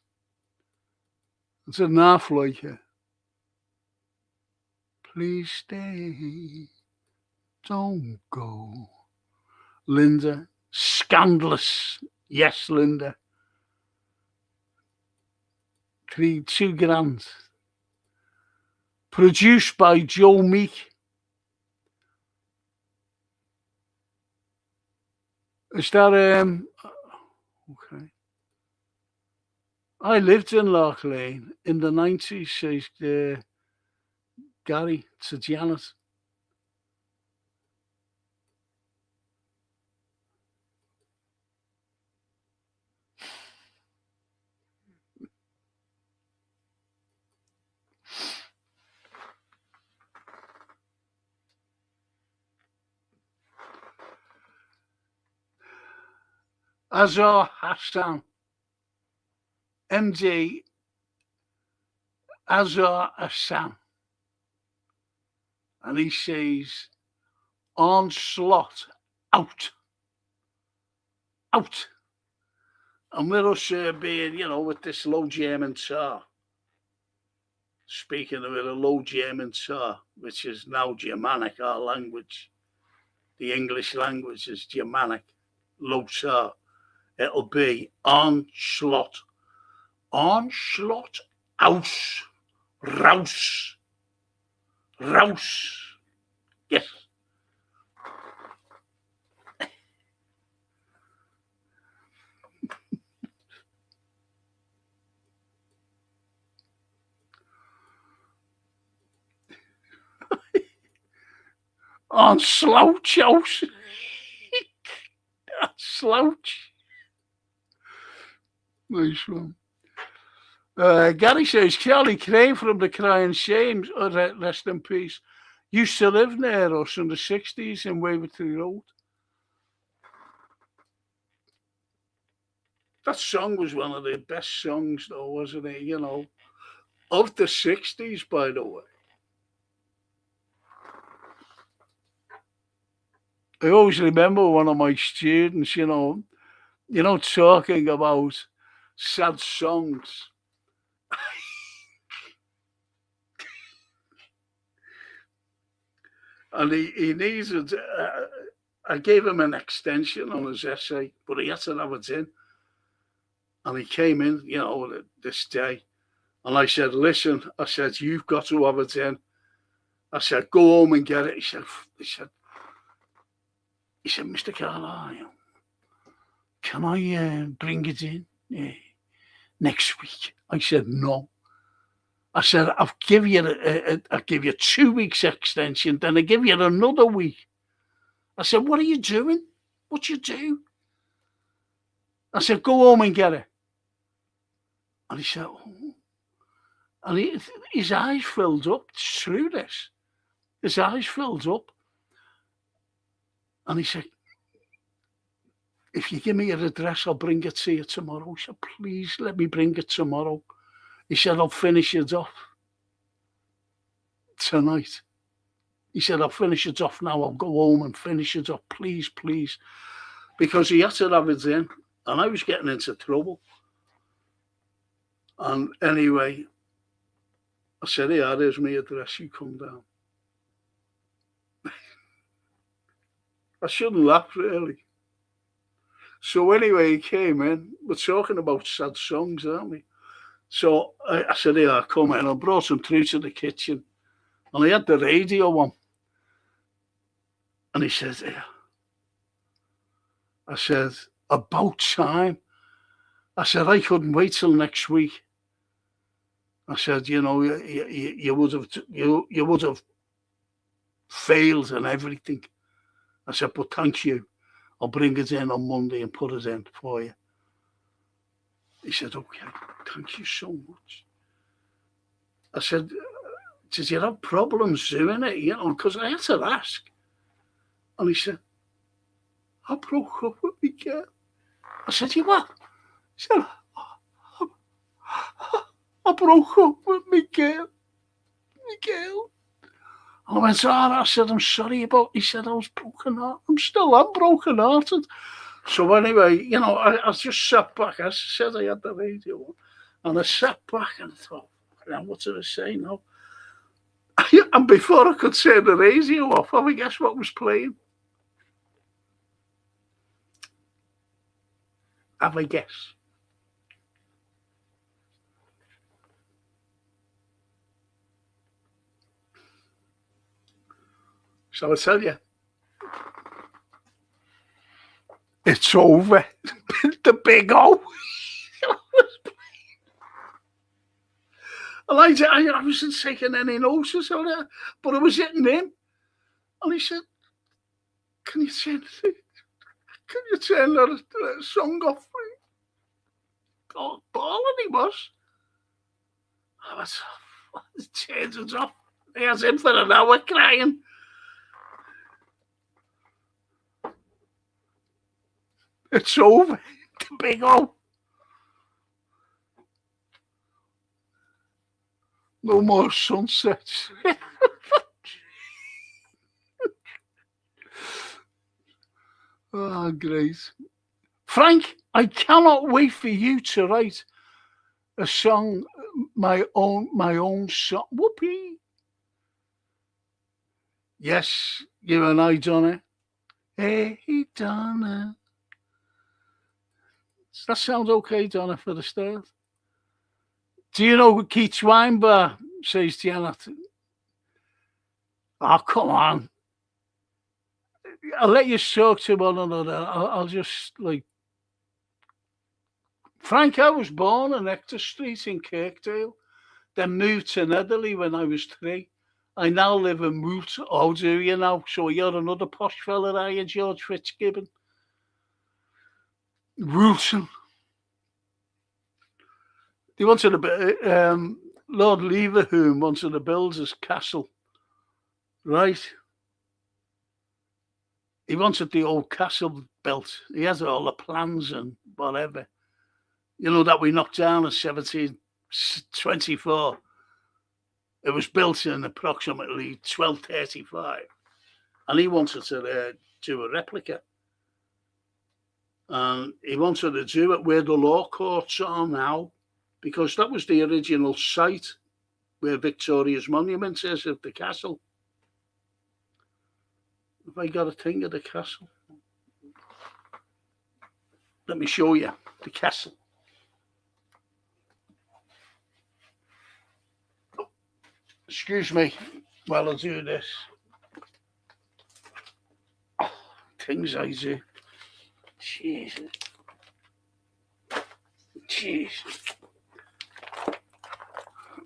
It's a laugh like it. Please stay, don't go. Linda, scandalous. Yes, Linda. 2 grand. Produced by Joe Meek. Is that okay? I lived in Lark Lane in the 90s, says Gary to Janet. Azar Hassan. MJ Azar Hassan. And he says, Onslaught, out. Out. And with us being, with this low German tar, speaking of it, a low German tar, which is now Germanic, our language, the English language is Germanic, low tar. It'll be onslaught, house, rouse, rouse. Yes. On slouch house. Slouch. Nice one. Gary says Charlie Crane from the Crying Shames, rest in peace, used to live near us in the 60s in Wavertree Road. That song was one of the best songs, though, wasn't it? Of the 60s, by the way. I always remember one of my students, talking about sad songs. And he needed, I gave him an extension on his essay, but he had to have it in. And he came in, this day. And I said, listen, you've got to have it in. I said, go home and get it. He said, Mr. Carlyle, can I bring it in next week? I said, no. I said, I'll give you 2 weeks extension, then I give you another week. I said, what are you doing? What you do? I said, go home and get it. And he said, oh. And his eyes filled up. It's true, this. His eyes filled up. And he said, if you give me your address, I'll bring it to you tomorrow. I said, please let me bring it tomorrow. He said, I'll finish it off tonight. He said, I'll finish it off now. I'll go home and finish it off. Please, please. Because he had to have it in. And I was getting into trouble. And anyway, I said, yeah, there's my address. You come down. I shouldn't laugh, really. So anyway, he came in. We're talking about sad songs, aren't we? So I said, yeah, I'll come in. I brought him through to the kitchen. And he had the radio on. And he said, yeah. I said, about time. I said, I couldn't wait till next week. I said, you would have failed and everything. I said, but thank you. I'll bring it in on Monday and put it in for you. He said, okay, thank you so much. I said, did you have problems doing it? Because I had to ask. And he said, I broke up with my girl. I said, you what? He said, I broke up with my girl. And I went, I said, I'm sorry about. He said, I was broken hearted. I'm broken hearted. So anyway, I just sat back. I said I had the radio on. And I sat back and I thought, what did I say now? And before I could turn the radio off, have a guess what was playing? Have a guess. So I tell you, it's over. The Big O. And I wasn't taking any notice on it, but I was hitting him. And he said, can you turn that song off for me? Oh, balling he was. I was turned it off. He has him for an hour crying. It's over. The Big O. No more sunsets. Oh, great. Frank, I cannot wait for you to write a song, my own song. Whoopee. Yes, you and I done it. Hey, Donna. Does that sound okay, Donna, for the start? Do you know who Keith Weinberg says to you? Oh, come on. I'll let you talk to one another. I'll just, Frank, I was born on Hector Street in Kirkdale, then moved to Netherley when I was 3. I now live in Moot. Oh, do you now? So you're another posh fella, are you, George Fitzgibbon? Wooton. They wanted a bit. Lord Leverhulme wanted to build his castle, right? He wanted the old castle built. He has all the plans and whatever. That we knocked down in 1724. It was built in approximately 1235, and he wanted to do a replica. And he wanted to do it where the law courts are now, because that was the original site where Victoria's monument is of the castle. Have I got a thing of the castle? Let me show you the castle. Oh, excuse me while I do this. Oh, things I do. Jesus.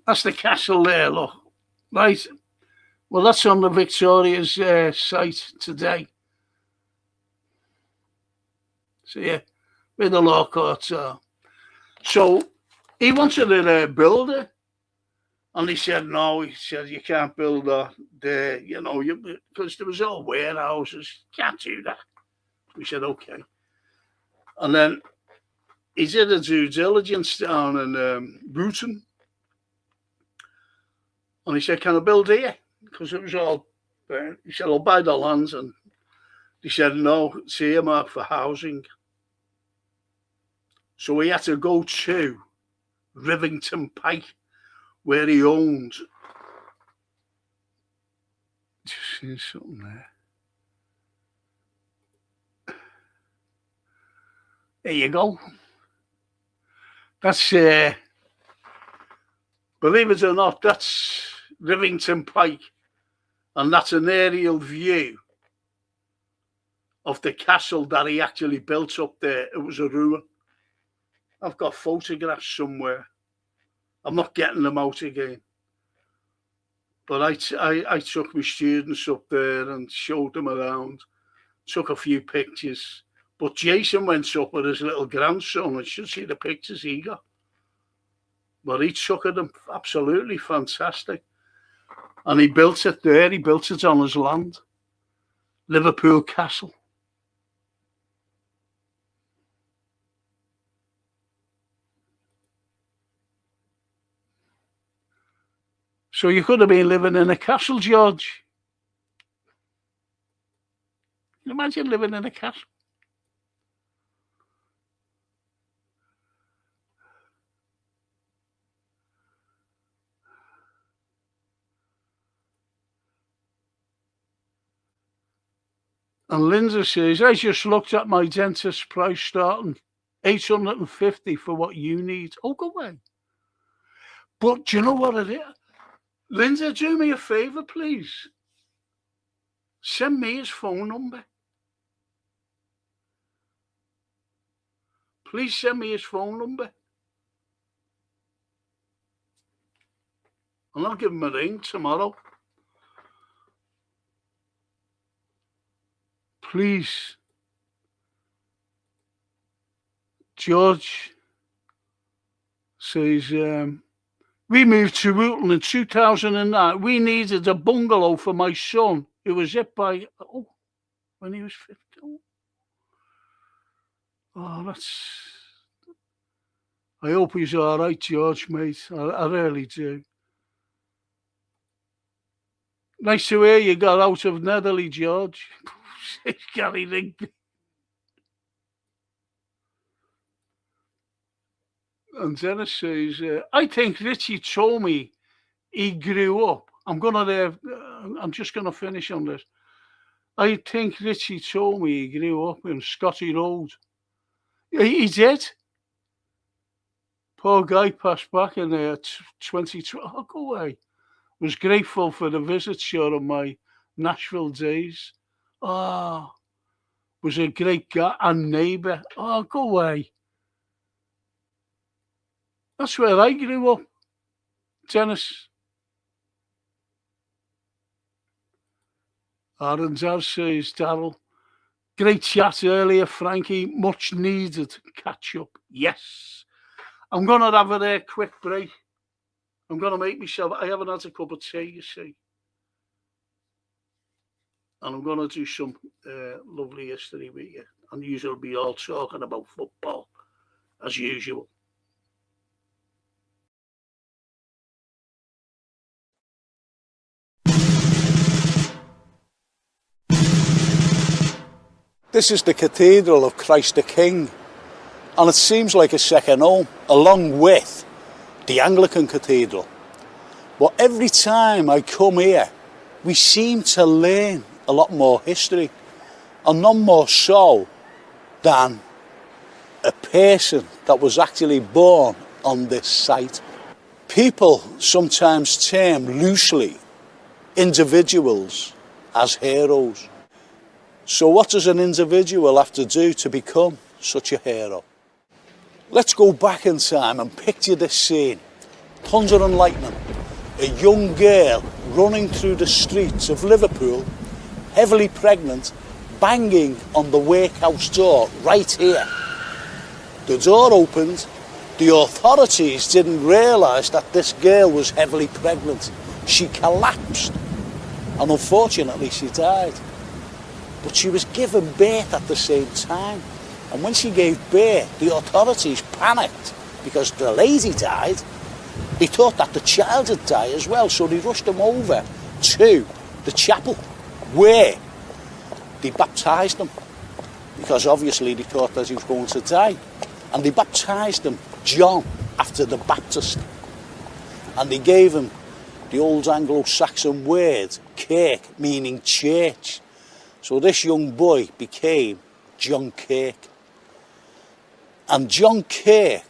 That's the castle there, look. Right. Well, that's on the Victoria's site today. So, yeah, where the law courts are. So, he wanted to build it. And he said, no, he said, you can't build that there, because there was all warehouses. Can't do that. We said, okay. And then he did a due diligence down in Wooton. And he said, can I build here? Because it was all, he said, I'll buy the land. And he said, no, it's earmarked for housing. So we had to go to Rivington Pike, where he owned. Just see something there. There you go. That's, believe it or not, that's Rivington Pike. And that's an aerial view of the castle that he actually built up there. It was a ruin. I've got photographs somewhere. I'm not getting them out again. But I took my students up there and showed them around, took a few pictures. But Jason went up with his little grandson. I should see the pictures he got. But he took them absolutely fantastic. And he built it there. He built it on his land. Liverpool Castle. So you could have been living in a castle, George. Can you imagine living in a castle? And Lindsay says, I just looked at my dentist's price starting $850 for what you need. Oh, go away. But do you know what it is? Lindsay, do me a favour, please. Send me his phone number. Please send me his phone number. And I'll give him a ring tomorrow. Please. George says, we moved to Wooton in 2009. We needed a bungalow for my son, who was hit by, when he was 15. Oh, that's... I hope he's all right, George, mate. I really do. Nice to hear you got out of Netherley, George. Gary Rigby. And Dennis says, I think Richie told me he grew up. I'm just gonna finish on this. I think Richie told me he grew up in Scotty Road. He did. Poor guy passed back in 2012. Oh, go away. Was grateful for the visit during my Nashville days. Oh, was a great guy and neighbour. Oh, go away. That's where I grew up. Dennis. Aaron Dad says, Darryl, great chat earlier, Frankie. Much needed catch up. Yes. I'm going to have a quick break. I'm going to make myself, I haven't had a cup of tea, you see. And I'm going to do some lovely history with you. And usually be all talking about football, as usual. This is the Cathedral of Christ the King, and it seems like a second home, along with the Anglican Cathedral. But every time I come here, we seem to learn a lot more history, and none more so than a person that was actually born on this site. People sometimes term loosely individuals as heroes. So what does an individual have to do to become such a hero? Let's go back in time and picture this scene. Thunder and lightning. A young girl running through the streets of Liverpool, heavily pregnant, banging on the workhouse door right here. The door opened. The authorities didn't realise that this girl was heavily pregnant. She collapsed, and unfortunately she died. But she was given birth at the same time. And when she gave birth, the authorities panicked because the lady died. They thought that the child had died as well, so they rushed him over to the chapel where they baptised him, because obviously they thought that he was going to die. And they baptised him John, after the Baptist. And they gave him the old Anglo-Saxon word, Kirk, meaning church. So this young boy became John Kirk. And John Kirk,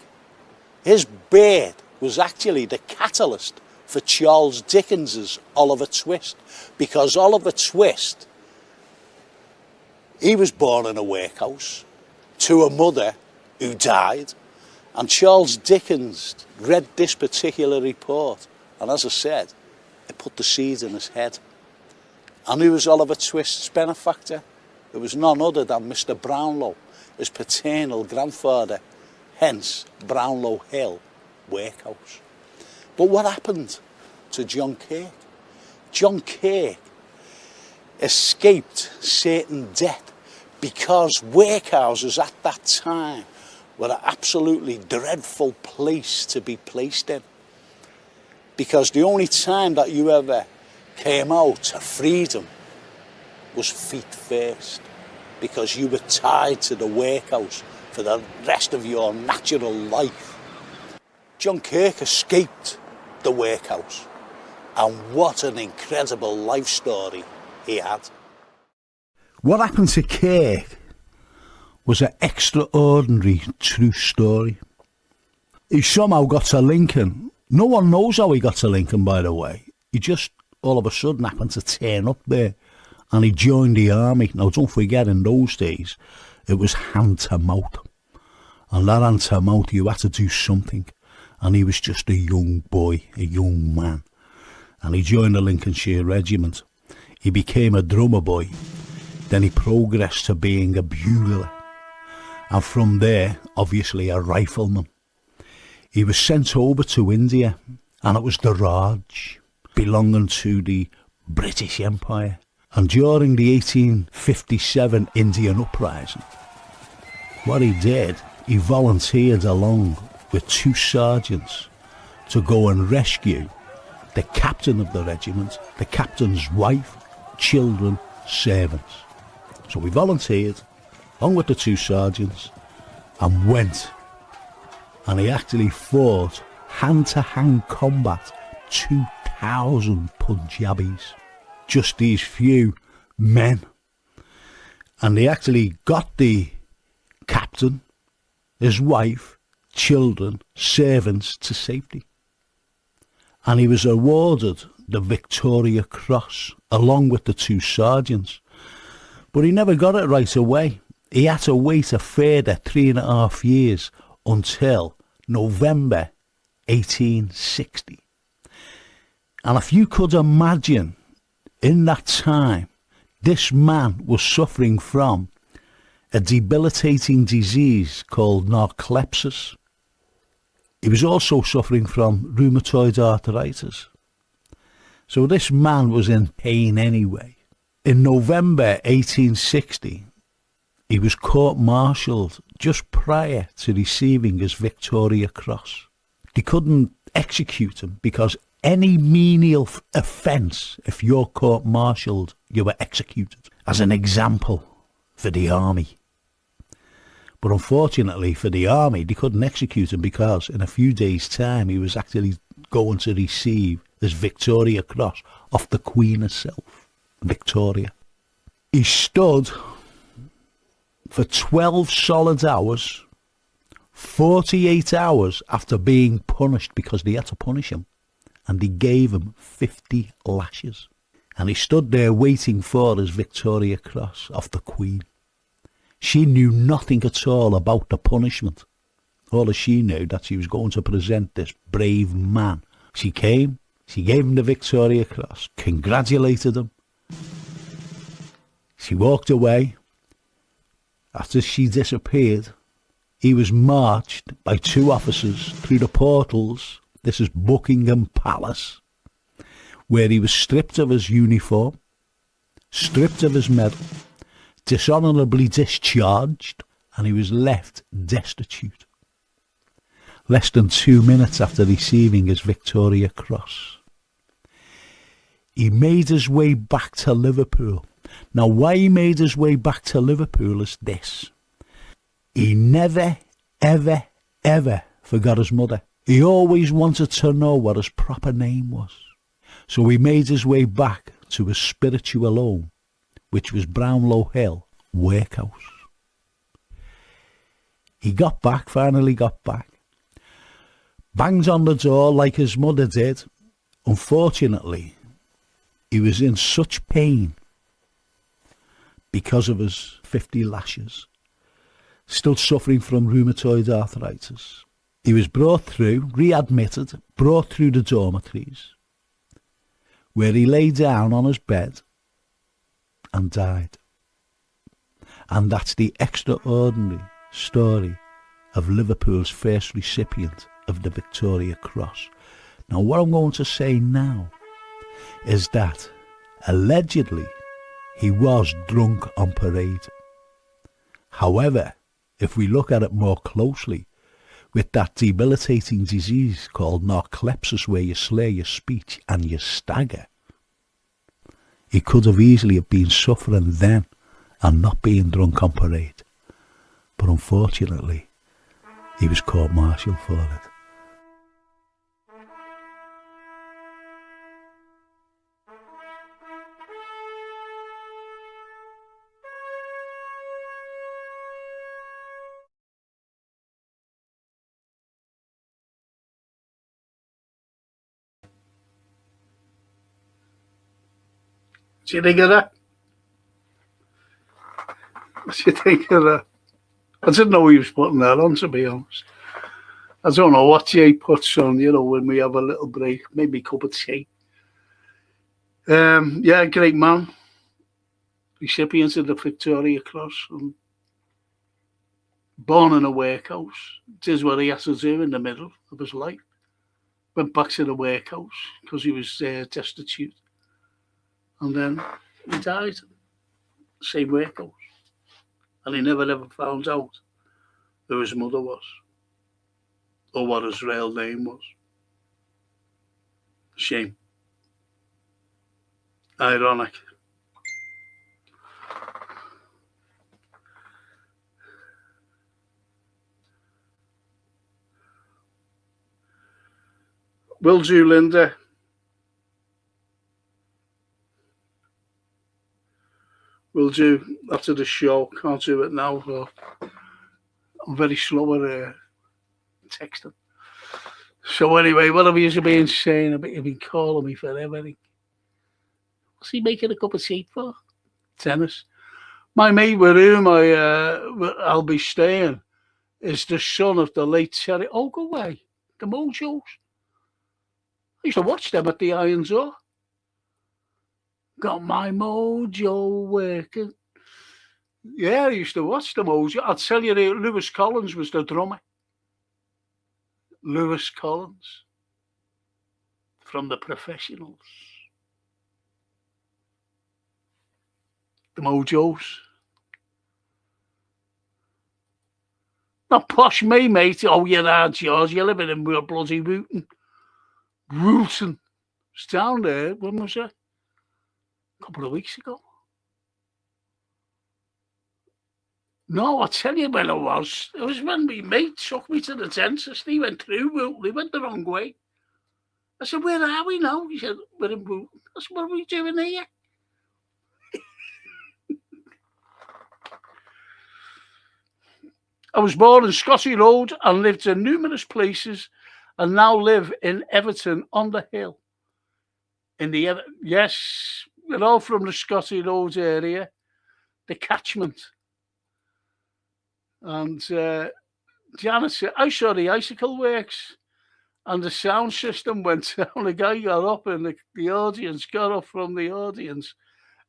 his birth was actually the catalyst for Charles Dickens's Oliver Twist, because Oliver Twist, he was born in a workhouse to a mother who died, And Charles Dickens read this particular report, and as I said, it put the seed in his head. And who was Oliver Twist's benefactor? It was none other than Mr. Brownlow, his paternal grandfather, hence Brownlow Hill Workhouse. But what happened to John Kirk? John Kirk escaped certain death because workhouses at that time were an absolutely dreadful place to be placed in. Because the only time that you ever came out to freedom was feet first, because you were tied to the workhouse for the rest of your natural life. John Kirk escaped the workhouse, and what an incredible life story he had. What happened to Kirk was an extraordinary true story. He somehow got to Lincoln. No one knows how he got to Lincoln, by the way. He just all of a sudden happened to turn up there, and he joined the army. Now, don't forget, in those days, it was hand to mouth. And that hand to mouth, you had to do something. And he was just a young boy, a young man. And he joined the Lincolnshire Regiment. He became a drummer boy. Then he progressed to being a bugler. And from there, obviously, a rifleman. He was sent over to India, and it was the Raj, belonging to the British Empire. And during the 1857 Indian Uprising, what he did, he volunteered along with 2 sergeants to go and rescue the captain of the regiment, the captain's wife, children, servants. So he volunteered along with the 2 sergeants and went, and he actually fought hand-to-hand combat 2,000 Punjabis, just these few men. And they actually got the captain, his wife, children, servants to safety. And he was awarded the Victoria Cross along with the 2 sergeants. But he never got it right away. He had to wait a further 3.5 years until November 1860. And if you could imagine, in that time, this man was suffering from a debilitating disease called narcolepsy. He was also suffering from rheumatoid arthritis. So this man was in pain anyway. In November 1860, he was court-martialed just prior to receiving his Victoria Cross. They couldn't execute him because any menial offence, if you're court-martialed, you were executed. As an example for the army. But unfortunately for the army, they couldn't execute him because in a few days' time he was actually going to receive his Victoria Cross off the Queen herself, Victoria. He stood for 12 solid hours, 48 hours after being punished, because they had to punish him, and they gave him 50 lashes. And he stood there waiting for his Victoria Cross off the Queen. She knew nothing at all about the punishment. All she knew that she was going to present this brave man. She came, she gave him the Victoria Cross, congratulated him. She walked away. After she disappeared, he was marched by 2 officers through the portals. This is Buckingham Palace, where he was stripped of his uniform, stripped of his medal, dishonourably discharged, and he was left destitute. Less than 2 minutes after receiving his Victoria Cross, he made his way back to Liverpool. Now, why he made his way back to Liverpool is this. He never, ever, ever forgot his mother. He always wanted to know what his proper name was. So he made his way back to his spiritual home, which was Brownlow Hill Workhouse. He got back, finally got back. Banged on the door like his mother did. Unfortunately, he was in such pain because of his 50 lashes, still suffering from rheumatoid arthritis. He was brought through, readmitted, brought through the dormitories, where he lay down on his bed and died. And that's the extraordinary story of Liverpool's first recipient of the Victoria Cross. Now, what I'm going to say now is that allegedly he was drunk on parade. However, if we look at it more closely, with that debilitating disease called narcolepsis, where you slur your speech and you stagger, he could have easily have been suffering then and not being drunk on parade. But unfortunately, he was court-martialed for it. What do you think of that? What do you think of that? I didn't know he was putting that on, to be honest. I don't know what Jay puts on, when we have a little break, maybe a cup of tea. Yeah, great man. Recipient of the Victoria Cross. And born in a workhouse. This is what he had to do in the middle of his life. Went back to the workhouse because he was destitute. And then he died. Same workhouse. And he never ever found out who his mother was or what his real name was. Shame. Ironic. Will do, Linda. Will do after the show. Can't do it now. But I'm very slow at texting. So anyway, what have you been saying about? You've been calling me for everything. What's he making a cup of tea for? Tennis. My mate with whom I'll be staying is the son of the late Terry Ogilvy, the Mojos. I used to watch them at the Irons Door. Got my mojo working. Yeah, I used to watch the Mojo. I'll tell you, Lewis Collins was the drummer. Lewis Collins from the Professionals. The Mojos. Not posh me, mate. Oh, you're hard, George. You're living in bloody Wooton. Wooton. It's down there. When was it? A couple of weeks ago. No, I'll tell you when it was. It was when my mate took me to the dentist. He went through Wooton. He went the wrong way. I said, where are we now? He said, we're in Wooton. I said, what are we doing here? I was born in Scotty Road and lived in numerous places and now live in Everton on the Hill. Yes, we're all from the Scotty Road area, the catchment. And Janet said, I saw the icicle works and the sound system went down. The guy got up in the audience, got up from the audience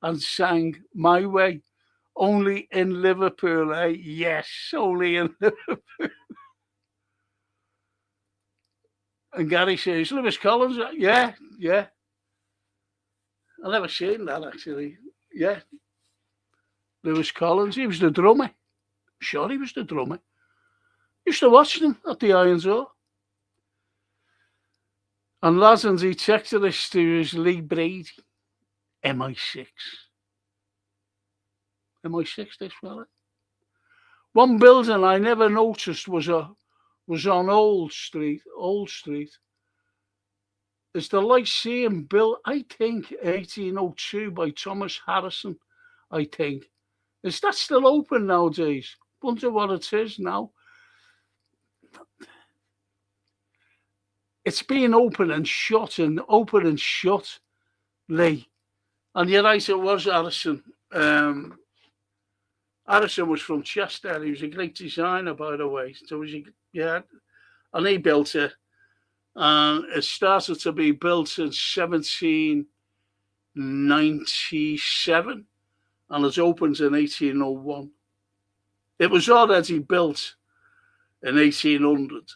and sang My Way. Only in Liverpool, eh? Yes, only in Liverpool. And Gary says, Lewis Collins? Yeah. I never seen that, actually. Yeah. Lewis Collins, he was the drummer. Sure, he was the drummer. Used to watch them at the Irons Door. And Lassens, he texted us to his Lee Brady, MI6. MI6, this fella. One building I never noticed was on Old Street. It's the Lyceum built, I think, 1802 by Thomas Harrison, I think. Is that still open nowadays? Wonder what it is now. It's been open and shut, Lee. And you're right, it was Harrison. Harrison was from Chester. He was a great designer, by the way. So and he built it. And it started to be built in 1797, and it opened in 1801. It was already built in 1800,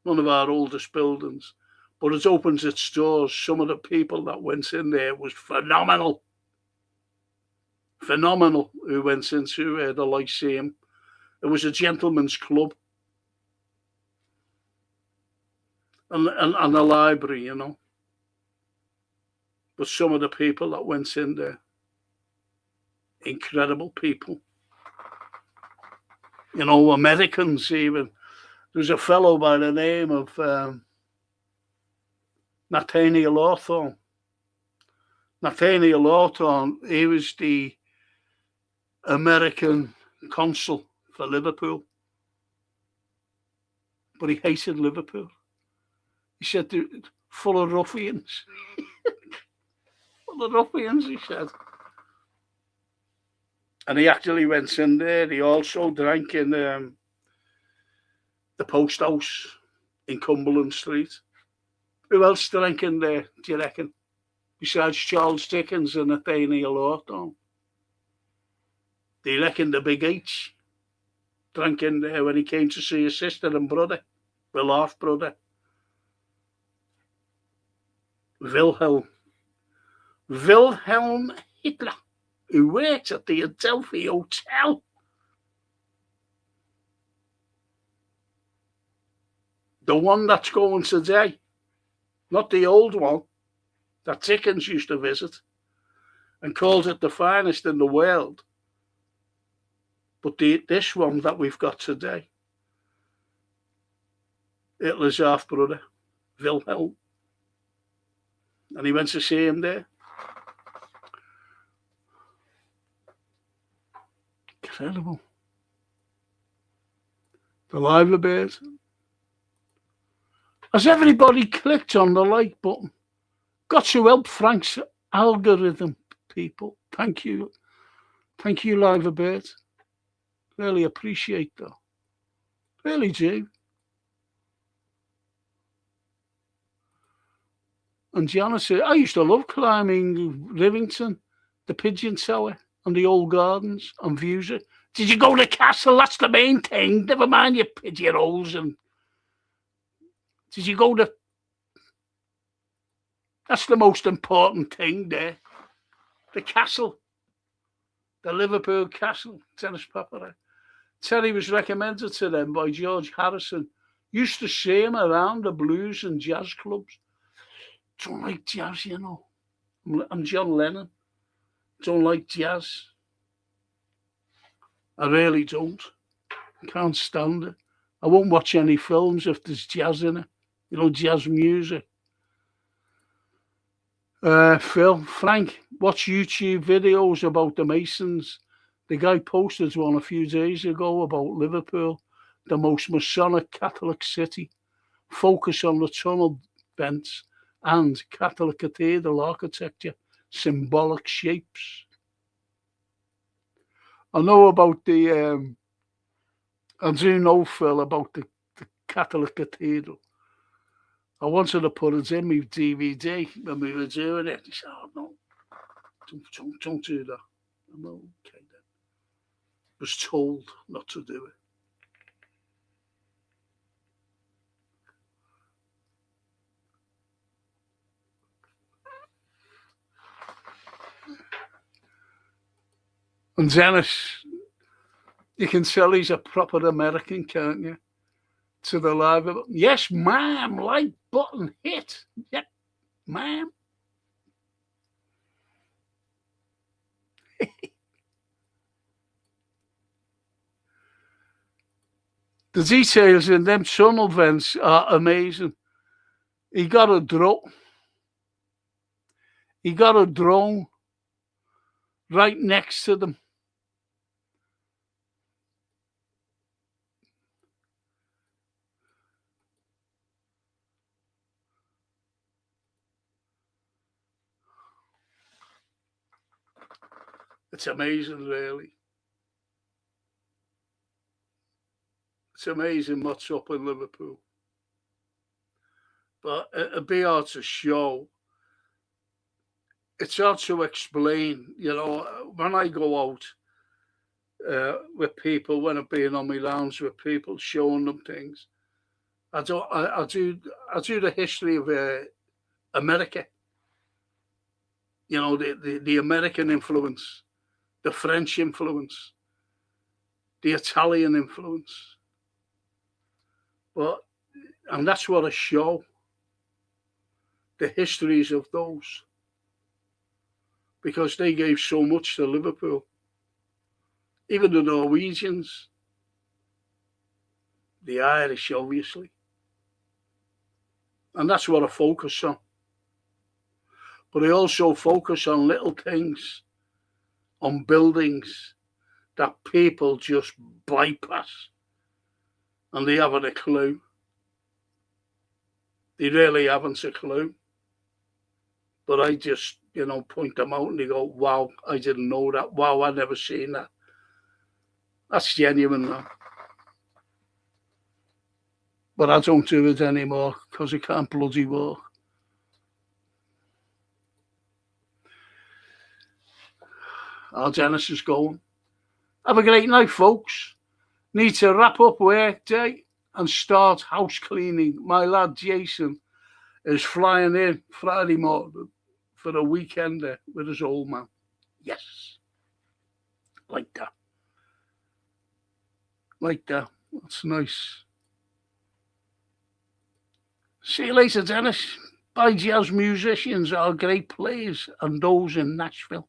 one of our oldest buildings, but it opens its doors. Some of the people that went in there was phenomenal who went into the Lyceum. It was a gentleman's club and a library, you know. But some of the people that went in there, incredible people. You know, Americans even. There's a fellow by the name of Nathaniel Hawthorne. Nathaniel Hawthorne, he was the American consul for Liverpool. But he hated Liverpool. He said, they're full of ruffians. Full of ruffians, he said. And he actually went in there. He also drank in the post house in Cumberland Street. Who else drank in there, do you reckon? Besides Charles Dickens and Nathaniel Hawthorne. Do you reckon the Big H drank in there when he came to see his sister and brother, the half brother? Wilhelm Hitler, who worked at the Adelphi Hotel. The one that's going today, not the old one that Dickens used to visit and called it the finest in the world, but this one that we've got today, Hitler's half-brother, Wilhelm. And he went to see him there. Incredible. The Liver Bird. Has everybody clicked on the like button? Got to help Frank's algorithm, people. Thank you. Thank you, Liver Bird. Really appreciate that. Really do. And Gianna said, I used to love climbing Rivington, the Pigeon Tower, and the old gardens and views. Did you go to the castle? That's the main thing. Never mind your pigeonholes. And did you go to... That's the most important thing there. The castle. The Liverpool Castle. Tennis Papa. Terry was recommended to them by George Harrison. Used to see him around the blues and jazz clubs. Don't like jazz, you know. I'm John Lennon. Don't like jazz. I really don't. I can't stand it. I won't watch any films if there's jazz in it. You know, jazz music. Frank, watch YouTube videos about the Masons. The guy posted one a few days ago about Liverpool, the most Masonic Catholic city. Focus on the tunnel vents and Catholic cathedral architecture, symbolic shapes. I know about the, I do know, Phil, about the Catholic cathedral. I wanted to put it in my DVD when we were doing it. He said, oh, no, don't do that. I'm okay then. I was told not to do it. And Dennis, you can tell he's a proper American, can't you? To the live. Yes, ma'am, like button hit. Yep, ma'am. The details in them tunnel vents are amazing. He got a drone. He got a drone right next to them. It's amazing, really. It's amazing what's up in Liverpool. but it'd be hard to show. It's hard to explain, you know, when I go out with people, when I've been on my lounge with people, showing them things. I do the history of America. You know, the American influence, the French influence, the Italian influence. And that's what I show. The histories of those. Because they gave so much to Liverpool. Even the Norwegians, the Irish, obviously. And that's what I focus on. But I also focus on little things, on buildings that people just bypass. And they haven't a clue. They really haven't a clue. But I just, you know, point them out and they go, wow, I didn't know that. Wow, I never seen that. That's genuine now. But I don't do it anymore because I can't bloody walk. Our Dennis is going. Have a great night, folks. Need to wrap up work day and start house cleaning. My lad Jason is flying in Friday morning for a weekend with his old man. Yes. Like that. Like that. That's nice. See you later, Dennis. Bye, jazz musicians are great players and those in Nashville.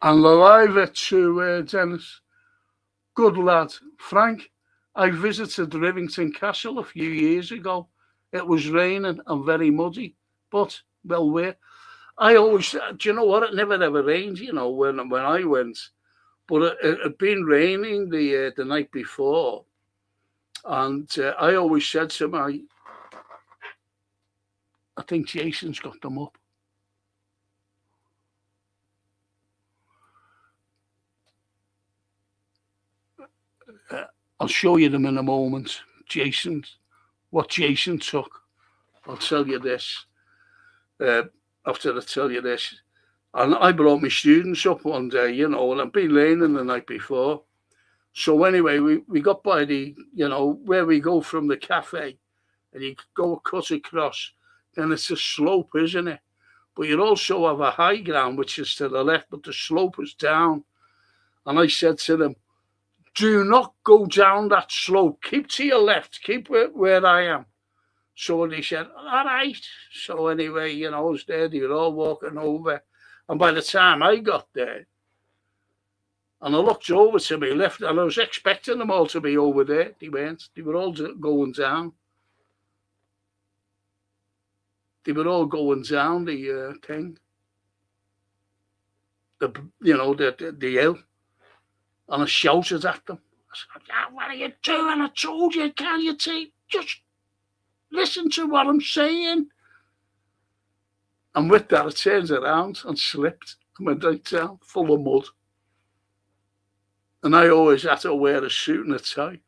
And live to Dennis. Good lad. Frank, I visited Rivington Castle a few years ago. It was raining and very muddy, but well, I always, do you know what? It never ever rained, you know, when I went. But it had been raining the night before. And I always said to I think Jason's got them up. I'll show you them in a moment. What Jason took. I'll tell you this. After I tell you this. And I brought my students up one day, you know, and I'd been raining the night before. So anyway, we got by the, you know, where we go from the cafe, and you go cut across, and it's a slope, isn't it? But you also have a high ground, which is to the left, but the slope is down. And I said to them, do not go down that slope. Keep to your left. Keep where I am. So they said, all right. So anyway, you know, I was there. They were all walking over. And by the time I got there, and I looked over to my left, and I was expecting them all to be over there. They weren't. They were all going down. They were all going down the thing. The hill. And I shouted at them. I said, what are you doing? I told you, can't you see? Just listen to what I'm saying. And with that, I turned around and slipped and went right down, full of mud. And I always had to wear a suit and a tie,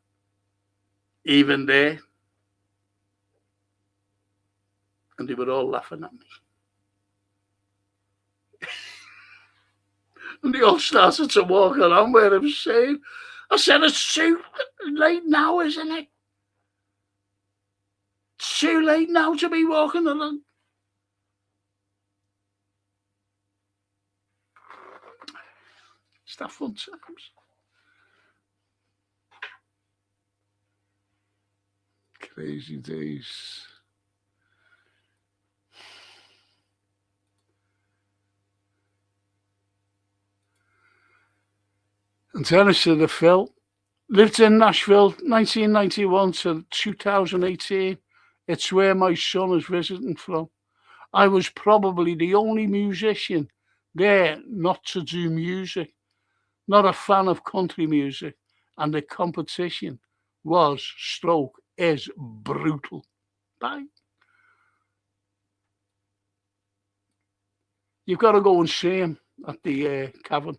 even there. And they were all laughing at me. And they all started to walk around where I was saying. I said, it's too late now, isn't it? It's too late now to be walking along. It's that fun times. Crazy days. And Dennis to the Phil. Lived in Nashville 1991 to 2018. It's where my son is visiting from. I was probably the only musician there not to do music. Not a fan of country music. And the competition is brutal. Bye. You've got to go and see him at the Cavern,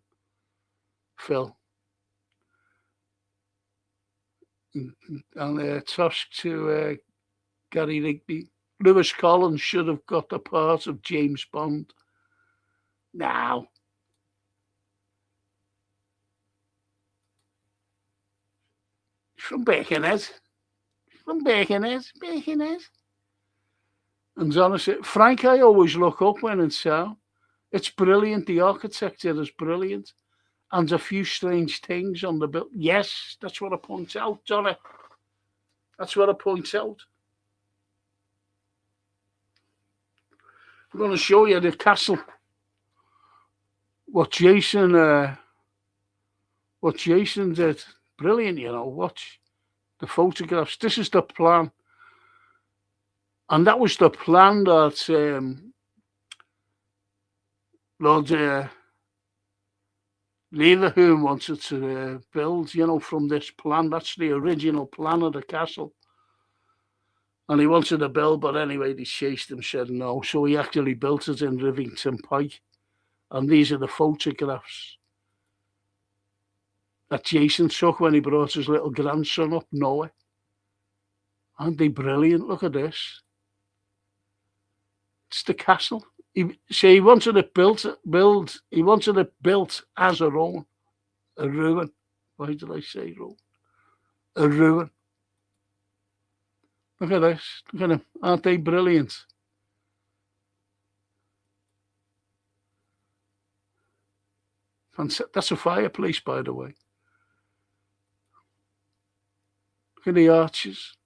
Phil. and tossed to Gary Rigby. Lewis Collins should have got the part of James Bond. Now, from Birkenhead. And honestly, Frank, I always look up when it's so. It's brilliant. The architecture is brilliant. And a few strange things on the build. Yes, that's what I point out, Johnny. That's what I point out. I'm going to show you the castle. What Jason did. Brilliant, you know. Watch the photographs. This is the plan. And that was the plan that Lord Leverhulme wanted to build, you know, from this plan. That's the original plan of the castle. And he wanted to build, but anyway, they chased him, said no. So he actually built it in Rivington Pike. And these are the photographs that Jason took when he brought his little grandson up, Noah. Aren't they brilliant? Look at this. It's the castle. He wanted it built as a ruin. A ruin. Why did I say ruin? A ruin. Look at this. Look at them. Aren't they brilliant? That's a fireplace, by the way. Look at the arches.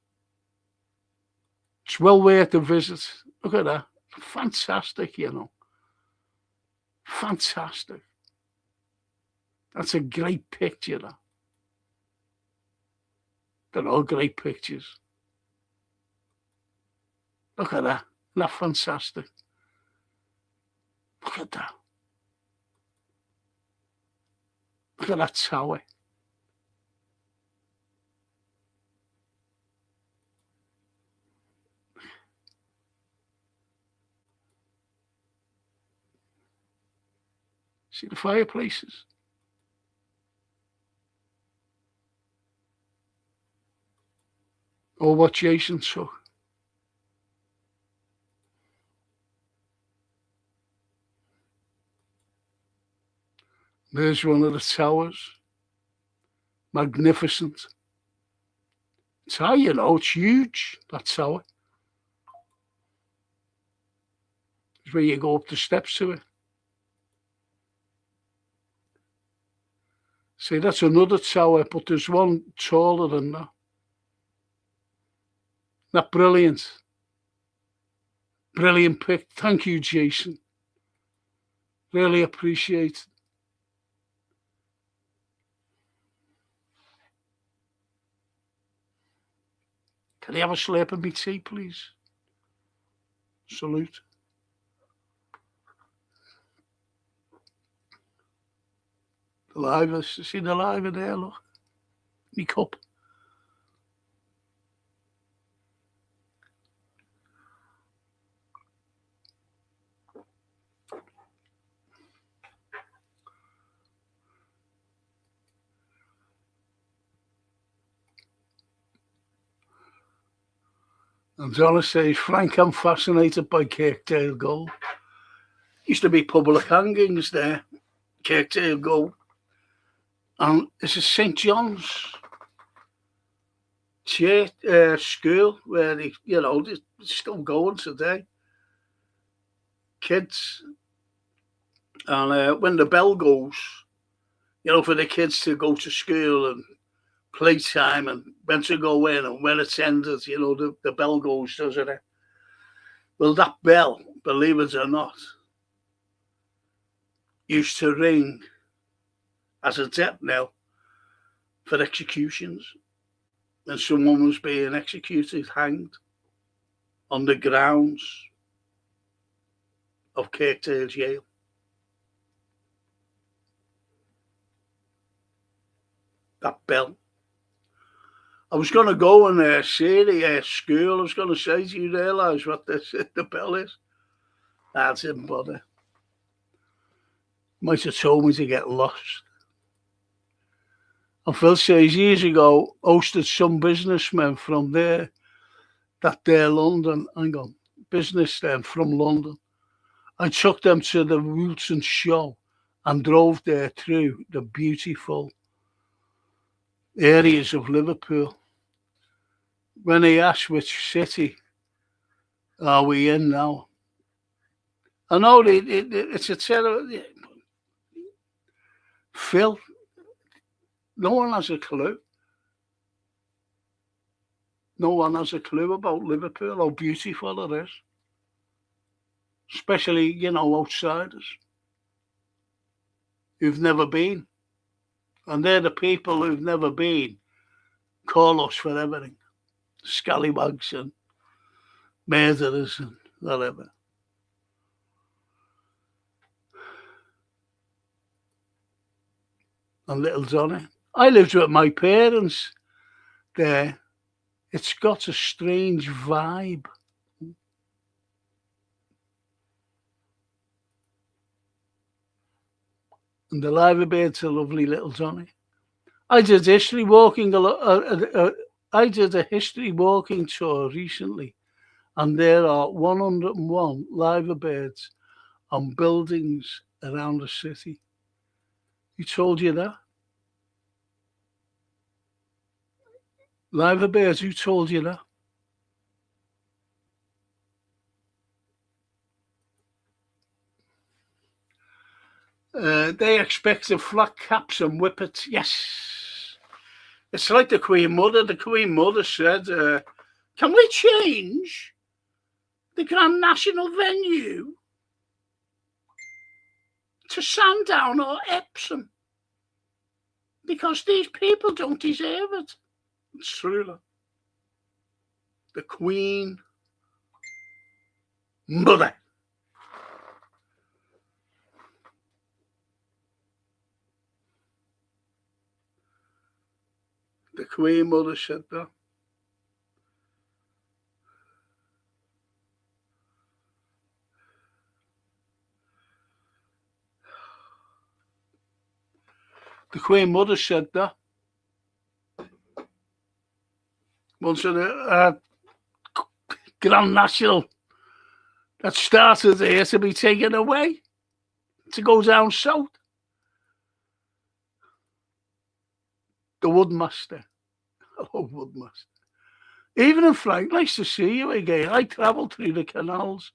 It's well worth a visit. Look at that. Fantastic, you know. Fantastic. That's a great picture. They're all great pictures. Look at that. Isn't that fantastic? Look at that. Look at that tower. See the fireplaces? Or what Jason took. There's one of the towers. Magnificent. It's how you know it's huge, that tower. It's where you go up the steps to it. See, that's another tower, but there's one taller than that. That brilliant. Brilliant pick. Thank you, Jason. Really appreciate it. Can I have a slurp of me tea, please? Salute. The live, see the live in there, look. Me cup. And Donna says, Frank, I'm fascinated by Kirkdale Gold. Used to be public hangings there, Kirkdale Gold. And this is St. John's Church, school, where they, you know, they're still going today. Kids. And when the bell goes, you know, for the kids to go to school and playtime and when to go in and when it's ended, you know, the bell goes, doesn't it? Well, that bell, believe it or not, used to ring as a death knell for executions. And someone was being executed, hanged, on the grounds of Kirkdale Jail. That bell. I was going to go and see the school. I was going to say, do you realise what the bell is? I didn't bother. Might have told me to get lost. And Phil says years ago, hosted some businessmen from there, that there London, hang on, business then from London. I took them to the Wilton show and drove there through the beautiful areas of Liverpool. When he asked which city are we in now, I know it's a terrible. Phil, no one has a clue. No one has a clue about Liverpool, how beautiful it is. Especially, outsiders who've never been. And they're the people who've never been call us for everything. Scallywags and murderers and whatever. And little Johnny. I lived with my parents there. It's got a strange vibe. And the liver birds are lovely, little Johnny. I did history walking. I did a history walking tour recently, and there are 101 liver birds on buildings around the city. Who told you that? Liver birds, who told you that? They expected flat caps and whippets. Yes. It's like the Queen Mother. The Queen Mother said, can we change the Grand National venue to Sandown or Epsom? Because these people don't deserve it. It's true. The Queen Mother. The Queen Mother said that. The Queen Mother said that. Once a Grand National that started here to be taken away, to go down south. The Woodmaster. Hello, Woodmaster. Evening, Frank. Nice to see you again. I travelled through the canals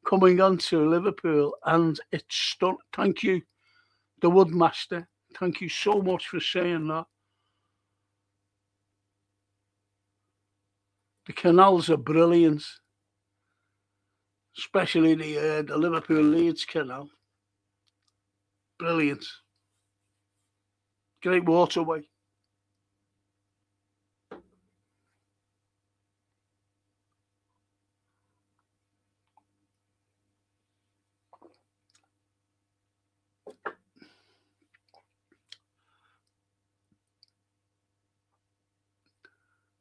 coming on to Liverpool, and it's stunning. Thank you, the Woodmaster. Thank you so much for saying that. The canals are brilliant, especially the Liverpool Leeds Canal. Brilliant. Great waterway.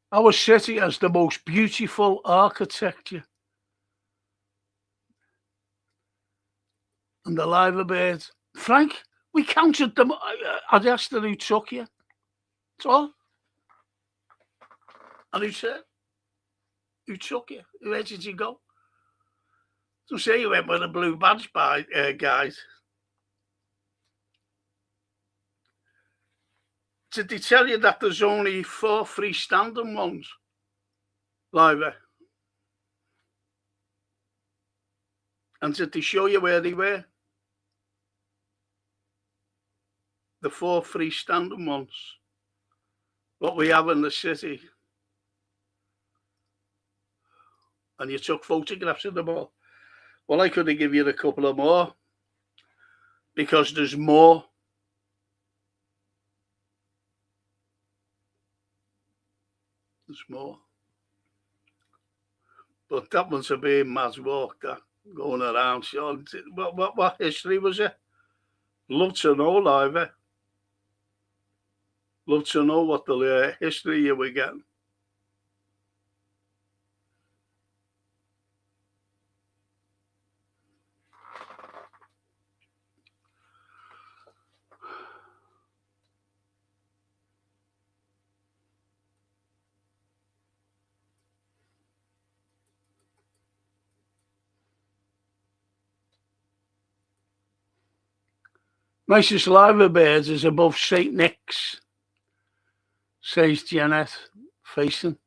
Our city has the most beautiful architecture. And the liver birds. Frank, we counted them. I asked her who took you. That's all. And who said, who took you? Where did you go? So say you went with the blue badge guys. Did they tell you that there's only 4 freestanding ones? Liver. And did they show you where they were? The 4 freestanding ones. What we have in the city. And you took photographs of them all. Well, I could have given you a couple of more. Because there's more. There's more. But that must have been Mads Walk, that going around. So what history was it? Love to know, Liver. Love to know what the history you were getting. Nicest liver beds is above St. Nick's, says Janet, facing.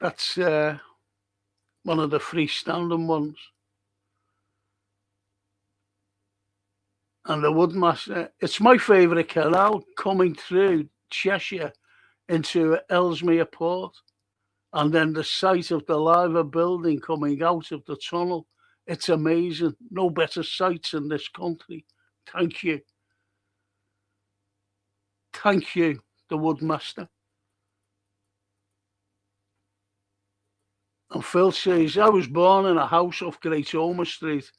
That's one of the freestanding ones. And the Woodmaster, it's my favourite canal coming through Cheshire into Ellesmere Port. And then the sight of the Liver building coming out of the tunnel. It's amazing. No better sights in this country. Thank you. Thank you, the Woodmaster. And Phil says, I was born in a house off Great Homer Street.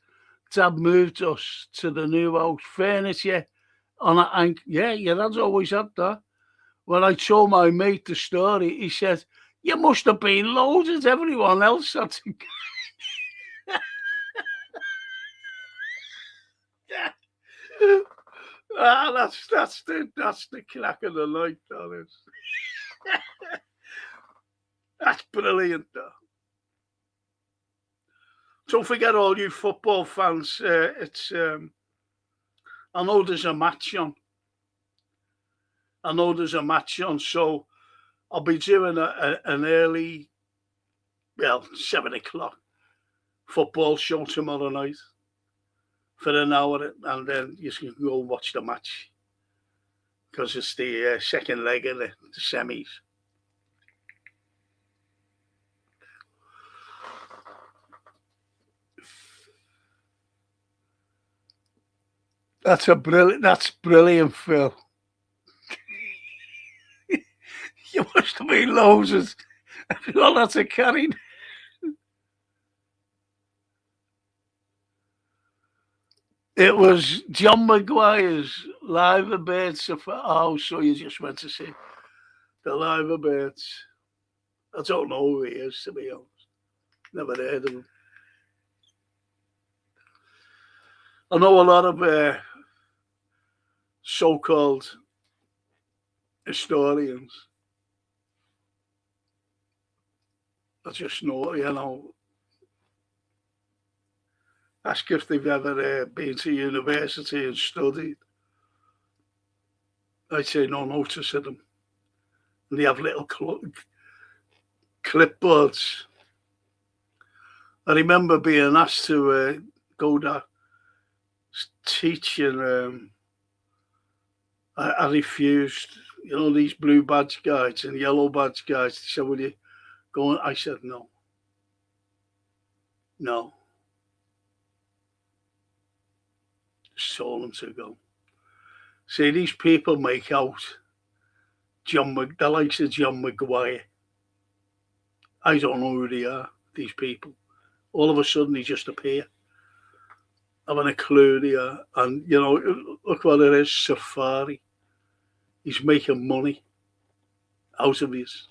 Dad moved us to the new house. Furniture on a yeah, your dad's always had that. When I told my mate the story, he said, you must have been loads as everyone else had to. That's the crack of the night, that is. That's brilliant, though. Don't forget, all you football fans, it's I know there's a match on. So I'll be doing an early, 7 o'clock football show tomorrow night for an hour, and then you can go watch the match because it's the second leg of the semis. That's brilliant, Phil. You must have been loads of all that's a carried. It was John Maguire's Liver Birds. Oh, so you just went to see the Liver Birds. I don't know who he is, to be honest. Never heard of him. I know a lot of so-called historians. I just know, ask if they've ever been to university and studied. I'd say no notice of them. And they have little clipboards. I remember being asked to go to teach, and I refused. You know, these blue badge guys and yellow badge guys. They said, will you go? I said, no. Just told them to go. See, these people make out the likes of John Maguire. I don't know who they are, these people. All of a sudden, they just appear. I haven't a clue they are. And, look what it is, Safari. He's making money out of this.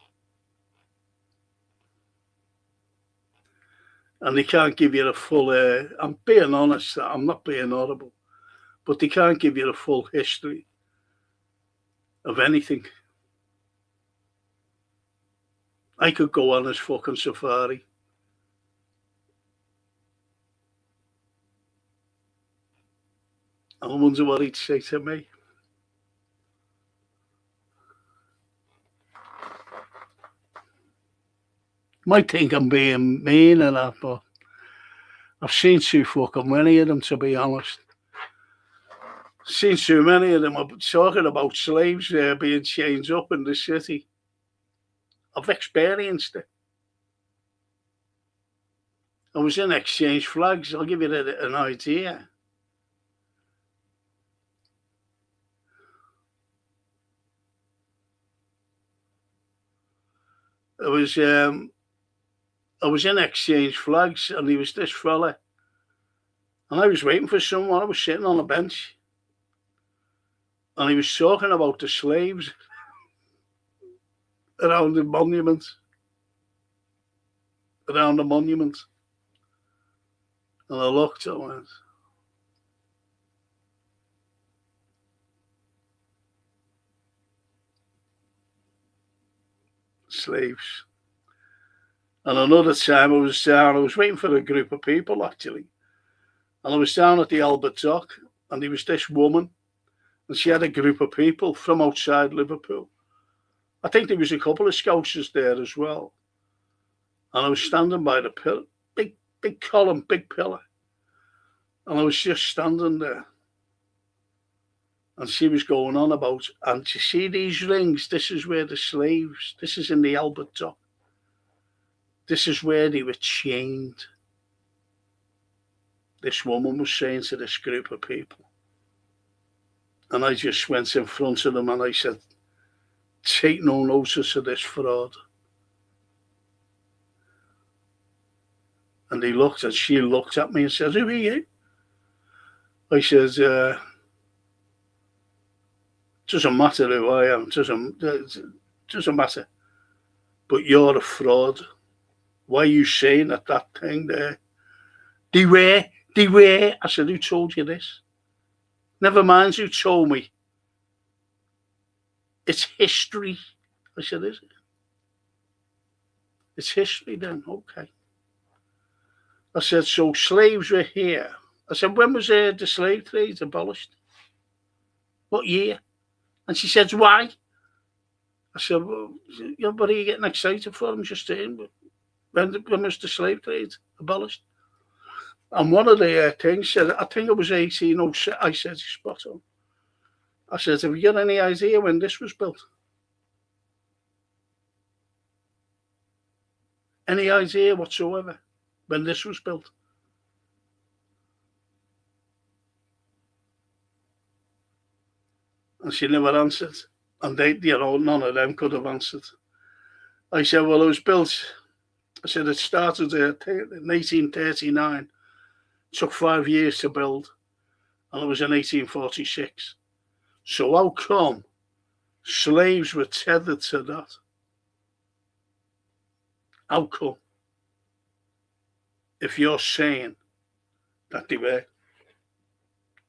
And they can't give you the full, I'm being honest, I'm not being audible, but they can't give you the full history of anything. I could go on his fucking safari. I wonder what he'd say to me. Might think I'm being mean and that, but I've seen too fucking many of them, to be honest. Seen too many of them. I'm talking about slaves being chained up in the city. I've experienced it. I was in Exchange Flags. I'll give you an idea. I was in Exchange Flags, and he was this fella, and I was waiting for someone. I was sitting on a bench, and he was talking about the slaves around the monument. And I looked, I went, slaves. And another time I was waiting for a group of people, actually. And I was down at the Albert Dock, and there was this woman, and she had a group of people from outside Liverpool. I think there was a couple of Scousers there as well. And I was standing by the pillar, big column, big pillar. And I was just standing there. And she was going on about, and you see these rings, this is where the slaves, this is in the Albert Dock. This is where they were chained. This woman was saying to this group of people. And I just went in front of them and I said, take no notice of this fraud. And she looked at me and said, who are you? I said, doesn't matter who I am, doesn't matter. But you're a fraud. Why are you saying that thing there? They were. I said, who told you this? Never mind who told me. It's history. I said, is it? It's history then, okay. I said, so slaves were here. I said, when was the slave trade abolished? What year? And she said, why? I said, well, what are you getting excited for? I'm just saying, when was the slave trade abolished? And one of the things said, I think it was 1806. I said, spot on. I said, have you got any idea when this was built? Any idea whatsoever when this was built? And she never answered. And they, none of them could have answered. I said, well, it was built. I said, it started in 1839. It took 5 years to build. And it was in 1846. So how come slaves were tethered to that? How come? If you're saying that they were,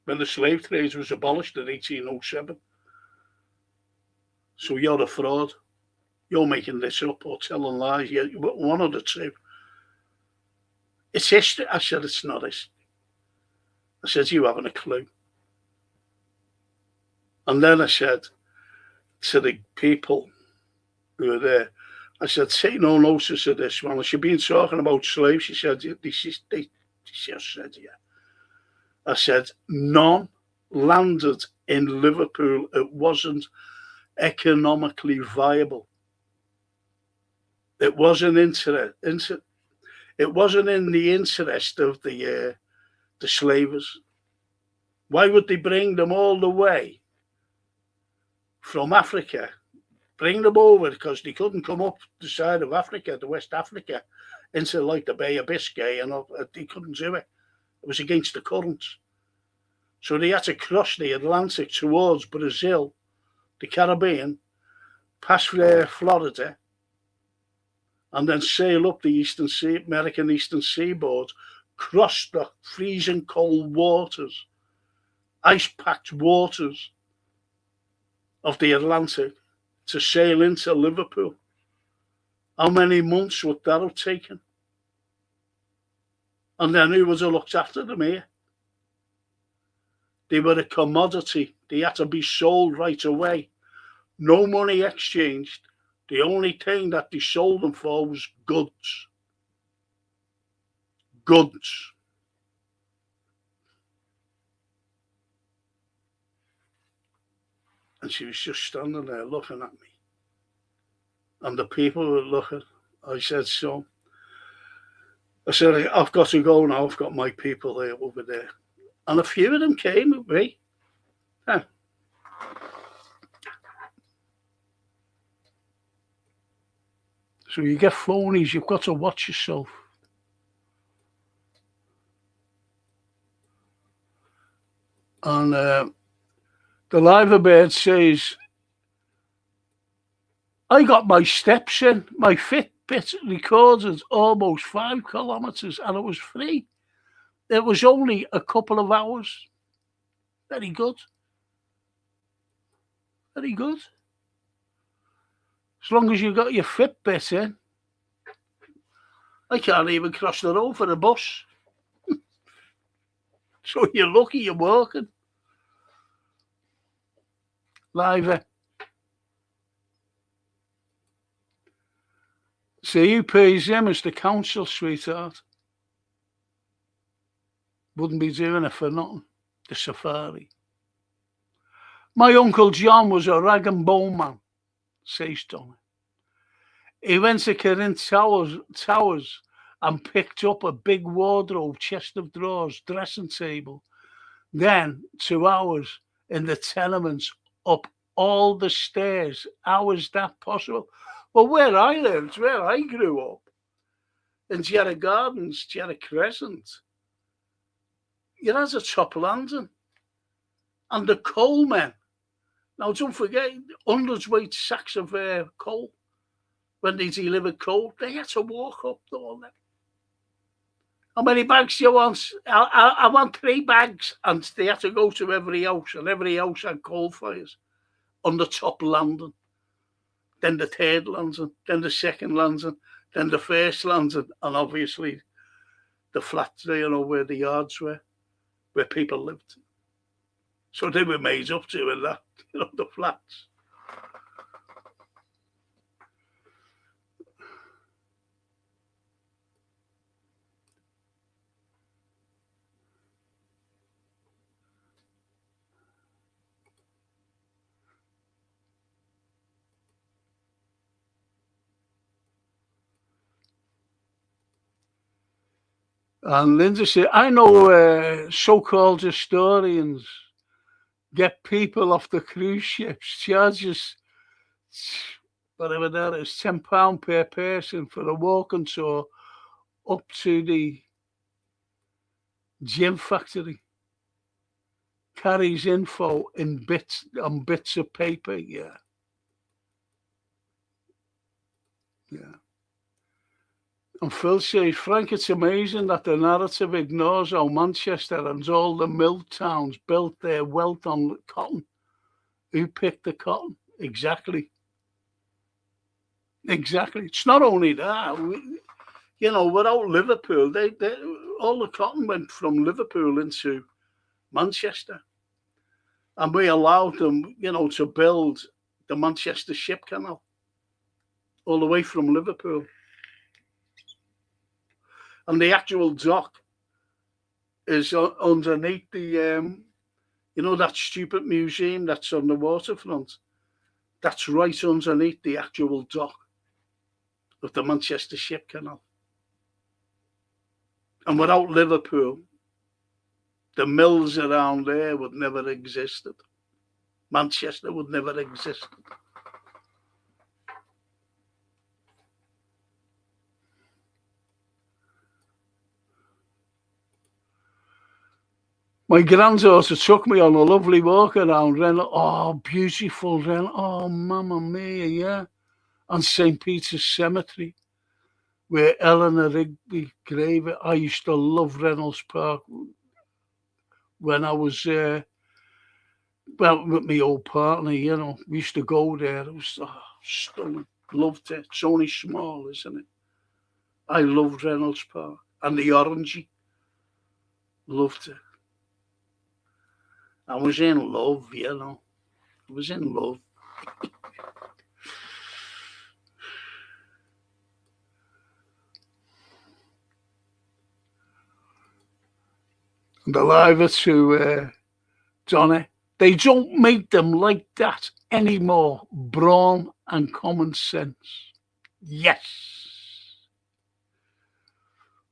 when the slave trade was abolished in 1807. So you're a fraud. You're making this up or telling lies. One of the two. It's history. I said, it's not history. I said, you haven't a clue. And then I said to the people who were there, I said, take no notice of this one. She'd been talking about slaves. She said, they just said, yeah. I said, none landed in Liverpool. It wasn't economically viable. It wasn't it wasn't in the interest of the slavers. Why would they bring them all the way from Africa? Bring them over because they couldn't come up the side of Africa, the West Africa, into like the Bay of Biscay, and they couldn't do it. It was against the currents. So they had to cross the Atlantic towards Brazil, the Caribbean, pass Florida, and then sail up the American Eastern Seaboard, cross the freezing cold waters, ice-packed waters of the Atlantic to sail into Liverpool. How many months would that have taken? And then who would have looked after them here? They were a commodity. They had to be sold right away. No money exchanged. The only thing that they sold them for was goods. Goods. And she was just standing there looking at me. And the people were looking. I said, so. I said, I've got to go now. I've got my people there over there. And a few of them came with me. Yeah. So you get phonies, you've got to watch yourself. And the Liverbird says, I got my steps in. My Fitbit recorded almost 5 kilometres and it was free. It was only a couple of hours. Very good. Very good. As long as you got your Fitbit in. I can't even cross the road for a bus. So you're lucky you're working. Liver. See, who pays him as the council, sweetheart. Wouldn't be doing it for nothing. The safari. My Uncle John was a rag and bone man, says Donny. He went to Corinth Towers and picked up a big wardrobe, chest of drawers, dressing table. Then 2 hours in the tenements, up all the stairs. How is that possible? Well, where I lived, where I grew up, in Jarrah Gardens, Jarrah Crescent, you had a top landing. And the coal men, now don't forget, hundreds-weight sacks of coal. When they delivered coal, they had to walk up all that. How many bags you want? I want 3 bags. And they had to go to every house, and every house had coal fires on the top landing. Then the 3rd landing, then the 2nd landing, then the 1st landing, and obviously the flats, where the yards were, where people lived. So they were made up to in that, the flats. And Linda said, I know so-called historians get people off the cruise ships, charges whatever that is, £10 per person for a walking tour up to the gin factory. Carries info in bits of paper, yeah. And Phil says, Frank, it's amazing that the narrative ignores how Manchester and all the mill towns built their wealth on cotton. Who picked the cotton? Exactly. It's not only that. Without Liverpool, they all the cotton went from Liverpool into Manchester. And we allowed them, to build the Manchester Ship Canal all the way from Liverpool. And the actual dock is underneath the, that stupid museum that's on the waterfront. That's right underneath the actual dock of the Manchester Ship Canal. And without Liverpool, the mills around there would never have existed. Manchester would never have existed. My granddaughter took me on a lovely walk around Reynolds. Oh, beautiful Reynolds. Oh, mamma mia, yeah. And St. Peter's Cemetery, where Eleanor Rigby grave. I used to love Reynolds Park when I was, with my old partner, We used to go there. It was stunning. Loved it. It's only small, isn't it? I loved Reynolds Park. And the Orangey. Loved it. I was in love, I was in love. And the liver to Johnny, they don't make them like that anymore. Brawn and common sense. Yes.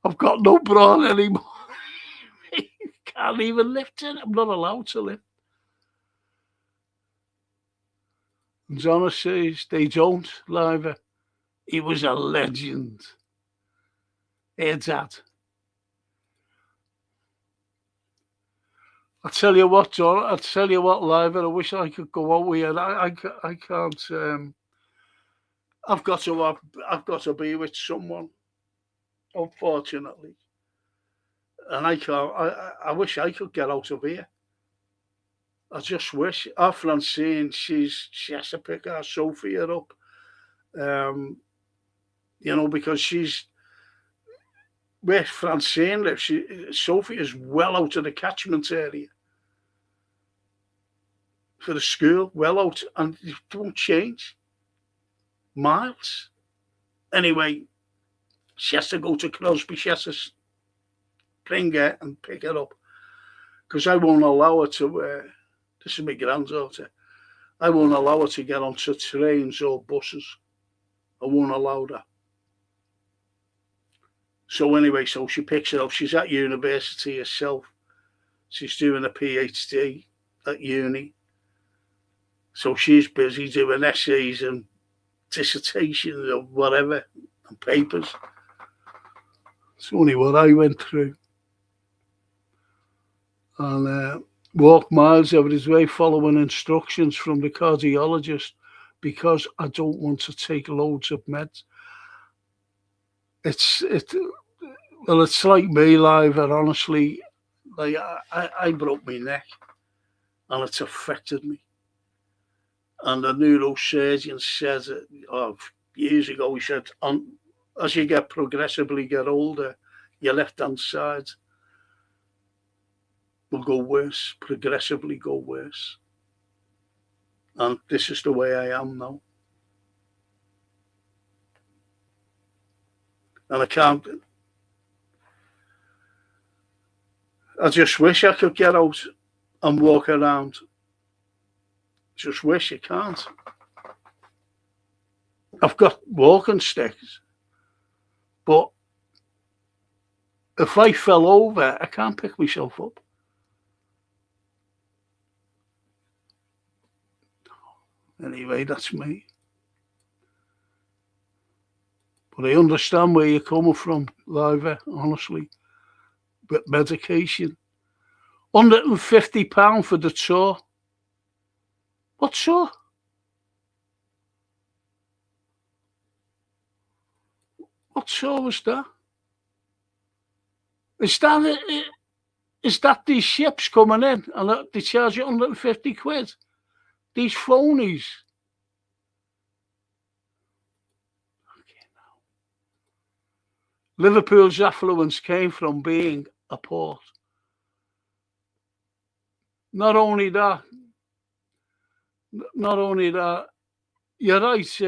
I've got no brawn anymore. Can't even lift it. I'm not allowed to lift. And Johnny says they don't, Liver. He was a legend. Hey, Dad. I tell you what, John. I tell you what, Liver. I wish I could go out with you. I can't. I've got to be with someone. Unfortunately. And I can't. I wish I could get out of here. I just wish. Our Francine, she has to pick our Sophia up, because she's where Francine lives. Sophie is well out of the catchment area. for the school, well out, and it won't change. Miles. Anyway, she has to go to Crosby. She has to bring her and pick her up. Because I won't allow her to, this is my granddaughter, I won't allow her to get onto trains or buses. I won't allow that. So anyway, so she picks her up. She's at university herself. She's doing a PhD at uni. So she's busy doing essays and dissertations or whatever, and papers. It's only what I went through. And walked miles out of his way following instructions from the cardiologist because I don't want to take loads of meds. It's like me, live, and honestly, like I broke my neck and it's affected me. And the neurosurgeon says, years ago, he said, as you progressively get older, your left-hand side will go worse, progressively go worse. And this is the way I am now. And I just wish I could get out and walk around. Just wish I can't. I've got walking sticks, but if I fell over, I can't pick myself up. Anyway, that's me. But I understand where you're coming from, Liver, honestly. With medication. £150 for the tour. What tour? What tour was that? Is that these ships coming in and they charge you 150 quid? These phonies. Liverpool's affluence came from being a port. Not only that, you're right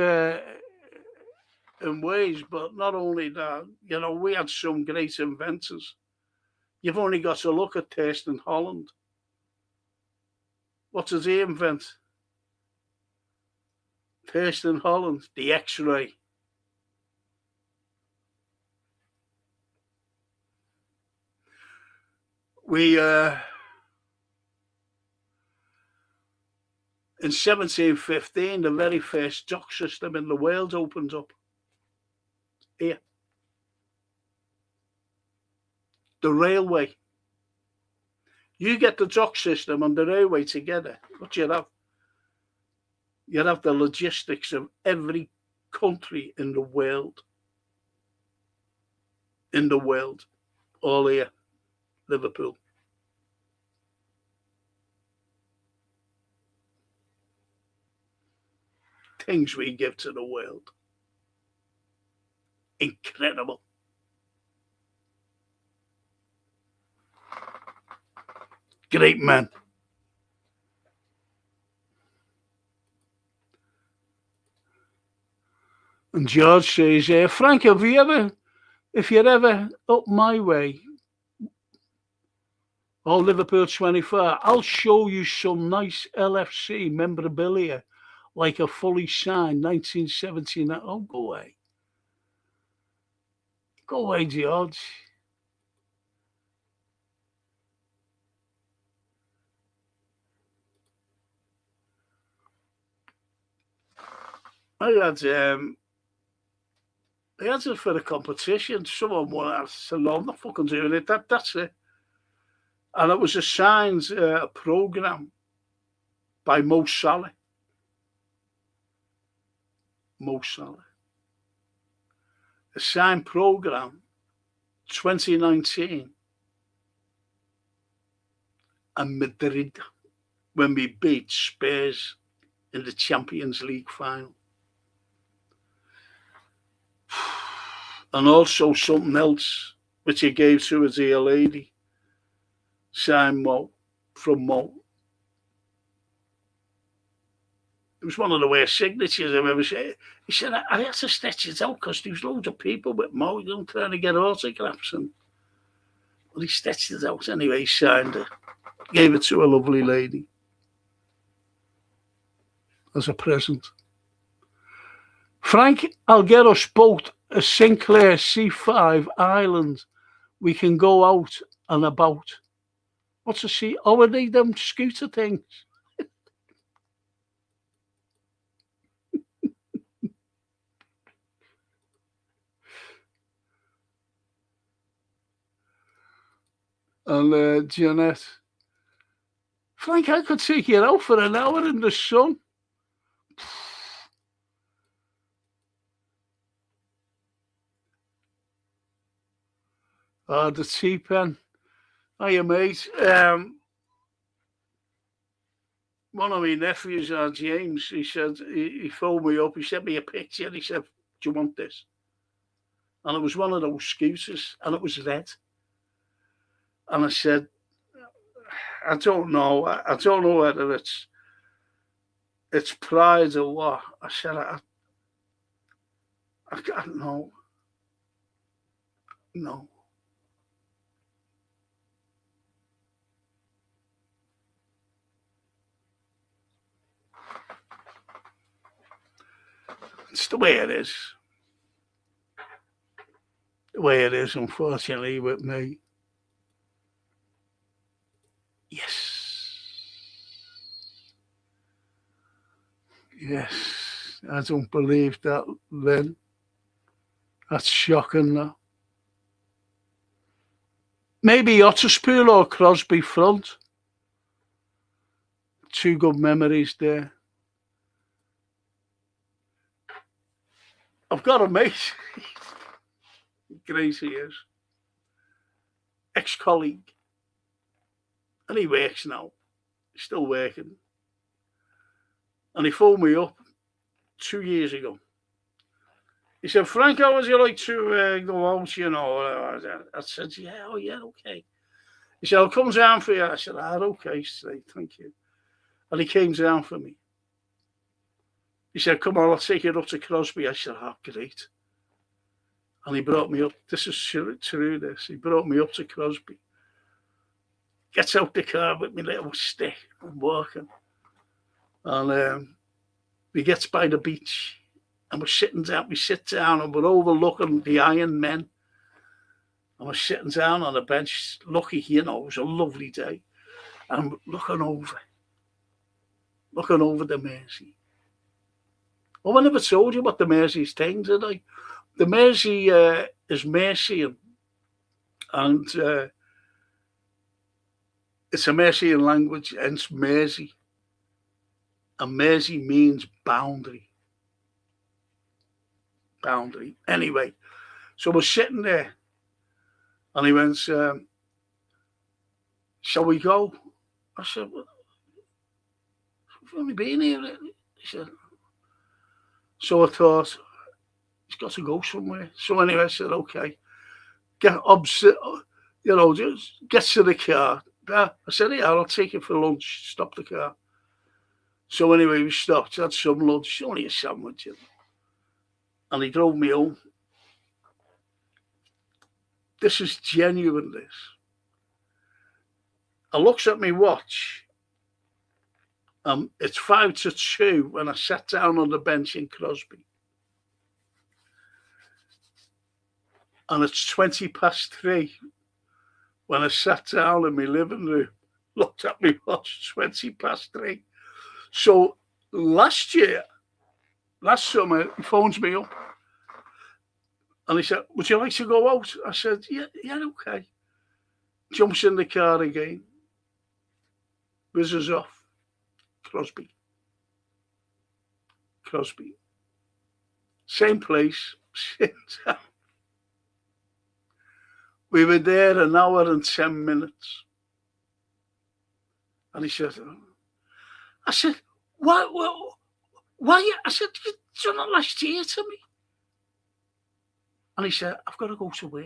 in ways, but not only that, we had some great inventors. You've only got to look at Thurston Holland. What does he invent? Thurston Holland, the X-ray. We, in 1715, the very first dock system in the world opened up here. The railway. You get the dock system and the railway together, what you have? You have the logistics of every country in the world. All here. Liverpool. Things we give to the world. Incredible. Great man. And George says, Frank, if you're ever up my way, Liverpool 24, I'll show you some nice LFC memorabilia, like a fully signed 1979. Oh, go away. Go away, George. I had it for the competition. Someone wanted, I said, no, I'm not fucking doing it. That's it. And it was a signed program by Mo Salah. A signed program, 2019, and Madrid, when we beat Spurs in the Champions League final. And also something else, which he gave to a dear lady, signed from Mo. It was one of the worst signatures I've ever seen. He said, I had to stitch it out because there was loads of people with Mo trying to get autographs. And well, he stitched it out anyway. He signed it. Gave it to a lovely lady as a present. Frank, I'll get us both a Sinclair C5 Island. We can go out and about. What's a C? Oh, are they them scooter things? And Jeanette, Frank, I could take you out for an hour in the sun. Oh, the T-Pen. Hiya, mate. One of my nephews, James, he said, he phoned me up, he sent me a picture, he said, do you want this? And it was one of those scooters, and it was red. And I said, I don't know. I don't know whether it's pride or what. I said, I don't know. No. It's the way it is. The way it is, unfortunately, with me. Yes. Yes. I don't believe that, Lynn. That's shocking, though. Maybe Otterspool or Crosby front. Two good memories there. I've got a mate. Great he is. Ex-colleague. And he works now. He's still working. And he phoned me up 2 years ago. He said, Frank, how would you like to go out, you know? I said, yeah, oh yeah, okay. He said, I'll come down for you. I said, okay, thank you. And he came down for me. He said, come on, I'll take you up to Crosby. I said, great. And he brought me up. This is true, this. He brought me up to Crosby. Gets out the car with my little stick. I'm walking. And we gets by the beach. And we're sitting down. We sit down and we're overlooking the Iron Men. And we're sitting down on a bench. Lucky, you know, it was a lovely day. And looking over the Mersey. Oh, I never told you what the Mersey's thing, did I? The Mersey is Mercian. And it's a Mercian language, hence Mersey. And Mersey means boundary. Boundary. Anyway, so we're sitting there. And he went, shall we go? I said, well, we've only been here. He said, so I thought, he's got to go somewhere. So anyway, I said, okay. Just get to the car. I said, yeah, I'll take you for lunch. Stop the car. So anyway, we stopped, had some lunch, only a sandwich. And he drove me home. This is genuine, this. I looks at my watch. It's 1:55 when I sat down on the bench in Crosby. And it's 3:20 when I sat down in my living room, looked at my watch, 3:20. So last summer, he phones me up. And he said, would you like to go out? I said, yeah, okay. Jumps in the car again. Whizzes off. Crosby. Same place. We were there 1 hour and 10 minutes. And he said, I said, why? I said, you done it last year to me. And he said, I've got to go to work.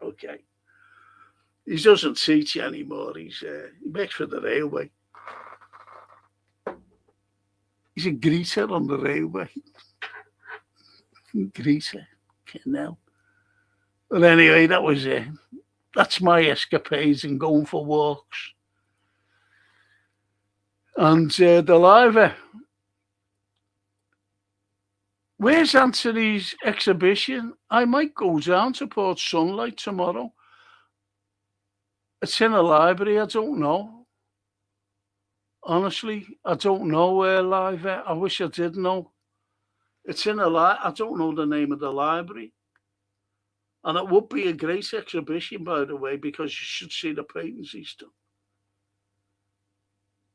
Okay. He doesn't teach anymore. He works for the railway. He's a greeter on the railway. Greaser. Now. But anyway, that was it. That's my escapades and going for walks. And the liver. Where's Anthony's exhibition? I might go down to Port Sunlight tomorrow. It's in a library. I don't know. Honestly, I don't know where liver. I wish I did know. It's in a I don't know the name of the library. And it would be a great exhibition, by the way, because you should see the paintings he's done.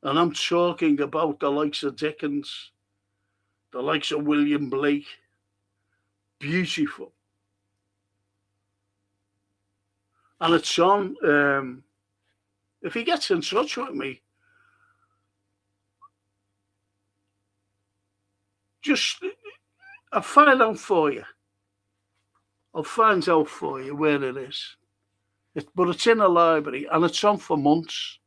And I'm talking about the likes of Dickens, the likes of William Blake. Beautiful. And it's on, if he gets in touch with me, I'll find out for you. I'll find out for you where it is. But it's in a library and it's on for months.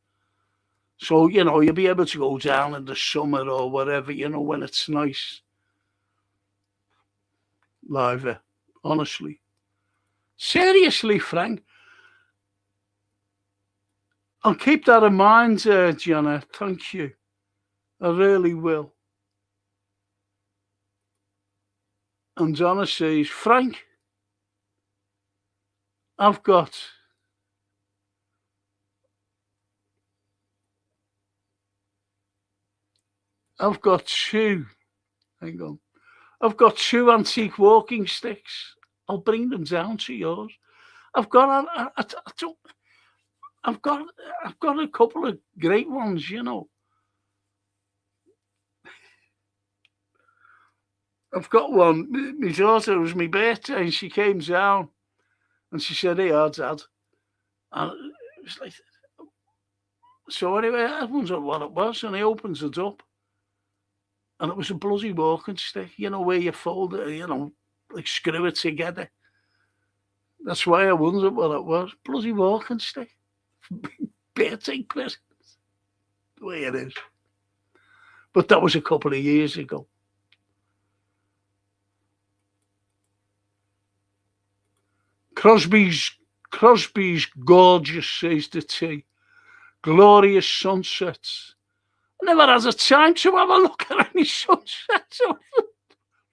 So, you'll be able to go down in the summer or whatever, when it's nice. Live, honestly. Seriously, Frank. I'll keep that in mind, Gianna. Thank you. I really will. And Donna says, Frank, I've got two. Hang on. I've got two antique walking sticks. I'll bring them down to yours. I've got a couple of great ones, I've got one. My daughter, it was my birthday, and she came down, and she said, "Hey, Dad," and it was like. So anyway, I wondered what it was, and he opens it up, and it was a bloody walking stick. Where you fold it, like screw it together. That's why I wondered what it was. Bloody walking stick. Birthday present. The way it is. But that was a couple of years ago. Crosby's gorgeous, says the T. Glorious sunsets. I never had a time to have a look at any sunsets.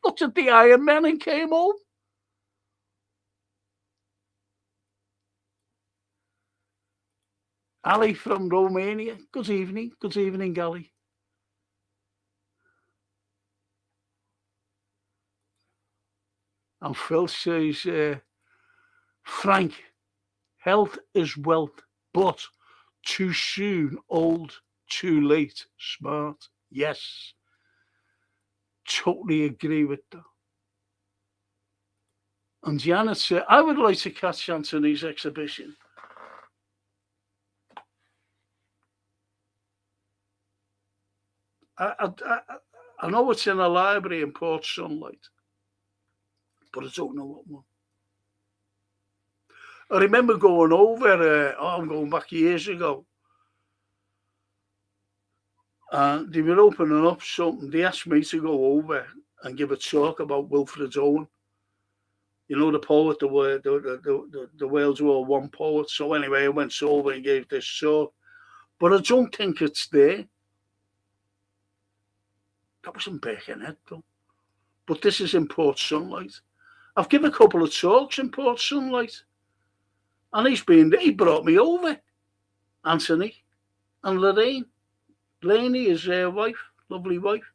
Looked at the Iron Man and came home. Ali from Romania. Good evening. Good evening, Ali. And Phil says, Frank, health is wealth, but too soon, old, too late, smart. Yes. Totally agree with that. And Janet said, I would like to catch Anthony's exhibition. I know it's in a library in Port Sunlight, but I don't know what one. I remember going over, I'm going back years ago, and they were opening up something. They asked me to go over and give a talk about Wilfred Owen. The poet, the World War One poet. So anyway, I went over and gave this talk, but I don't think it's there. That was in Birkenhead, though. But this is in Port Sunlight. I've given a couple of talks in Port Sunlight. And he brought me over. Anthony and Lorraine. Laney is their wife, lovely wife.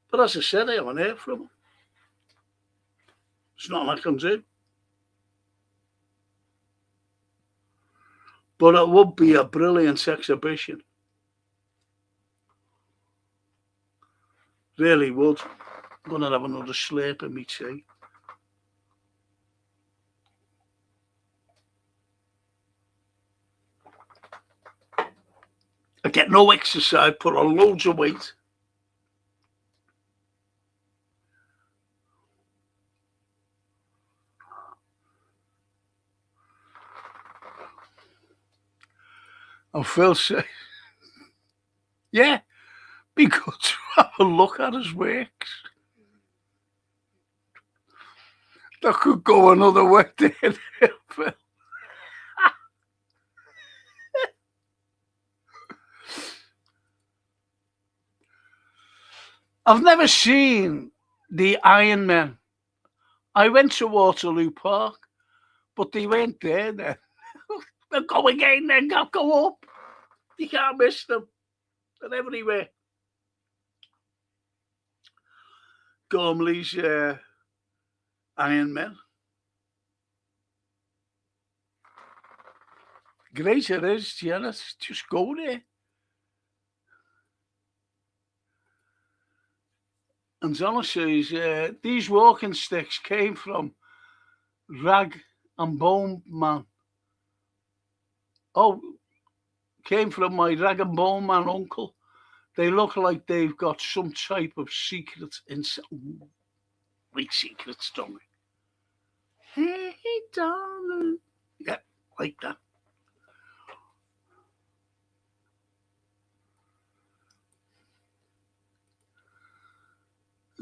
But as I said, I haven't heard from him. It's nothing I can do. But it would be a brilliant exhibition. Really would. I'm going to have another slurp of me tea. I get no exercise, put on loads of weight. And Phil said, yeah, be good to have a look at his works. That could go another way, didn't it, Phil? I've never seen the Iron Men. I went to Waterloo Park, but they weren't there then. They'll go again, then go up. You can't miss them. They're everywhere. Gormley's Iron Men. Great it is, Janet. Just go there. And Donna says, these walking sticks came from Rag and Bone Man. Oh, came from my Rag and Bone Man uncle. They look like they've got some type of secret inside. Great secrets, don't they? Hey, darling. Yeah, like that.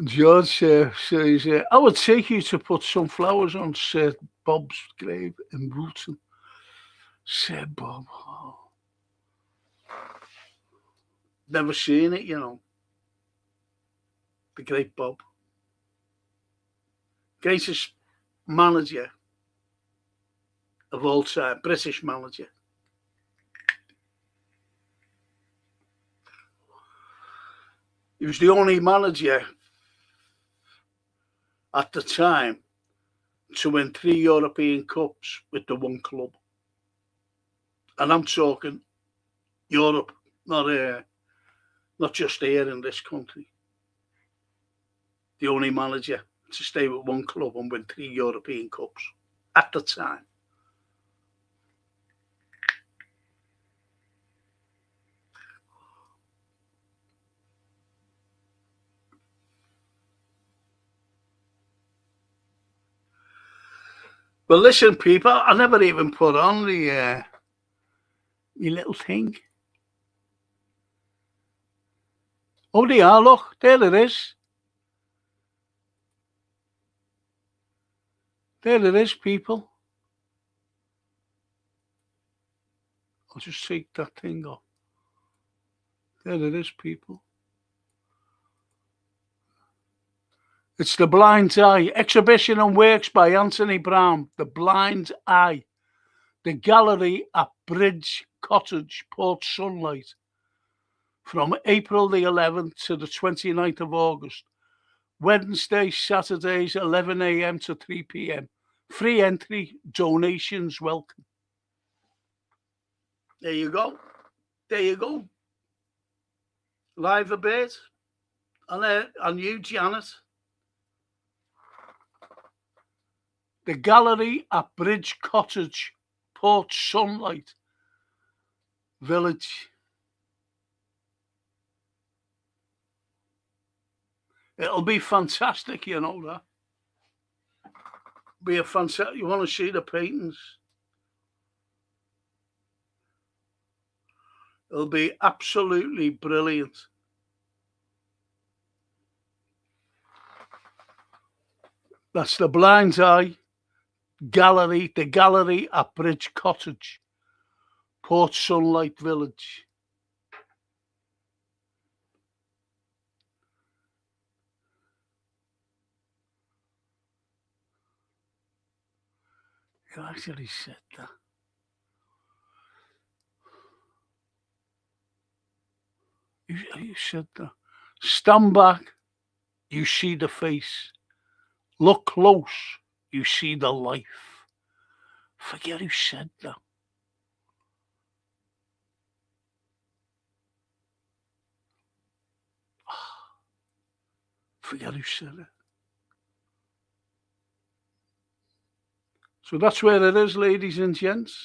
George says, I would take you to put some flowers on Sir Bob's grave in Wilton. Sir Bob. Oh. Never seen it, you know. The great Bob. Greatest manager of all time. British manager. He was the only manager at the time to win 3 European Cups with the one club. And I'm talking Europe, not just here in this country. The only manager to stay with one club and win 3 European Cups at the time. Well, listen, people, I never even put on the little thing. Oh, they are, look, there it is. There it is, people. I'll just take that thing off. There it is, people. It's The Blind Eye, exhibition and works by Anthony Brown. The Blind Eye. The gallery at Bridge Cottage, Port Sunlight. From April the 11th to the 29th of August. Wednesday, Saturdays, 11 a.m. to 3 p.m. Free entry, donations welcome. There you go. There you go. Live a bit. And you, Janet. The gallery at Bridge Cottage, Port Sunlight Village. It'll be fantastic, you know that. Be a fantastic. You want to see the paintings? It'll be absolutely brilliant. That's the Blind Eye Gallery, the gallery at Bridge Cottage, Port Sunlight Village. You actually said that. You said that. Stand back, you see the face. Look close, you see the life. Forget who said that. Forget who said it. So that's where it is, ladies and gents.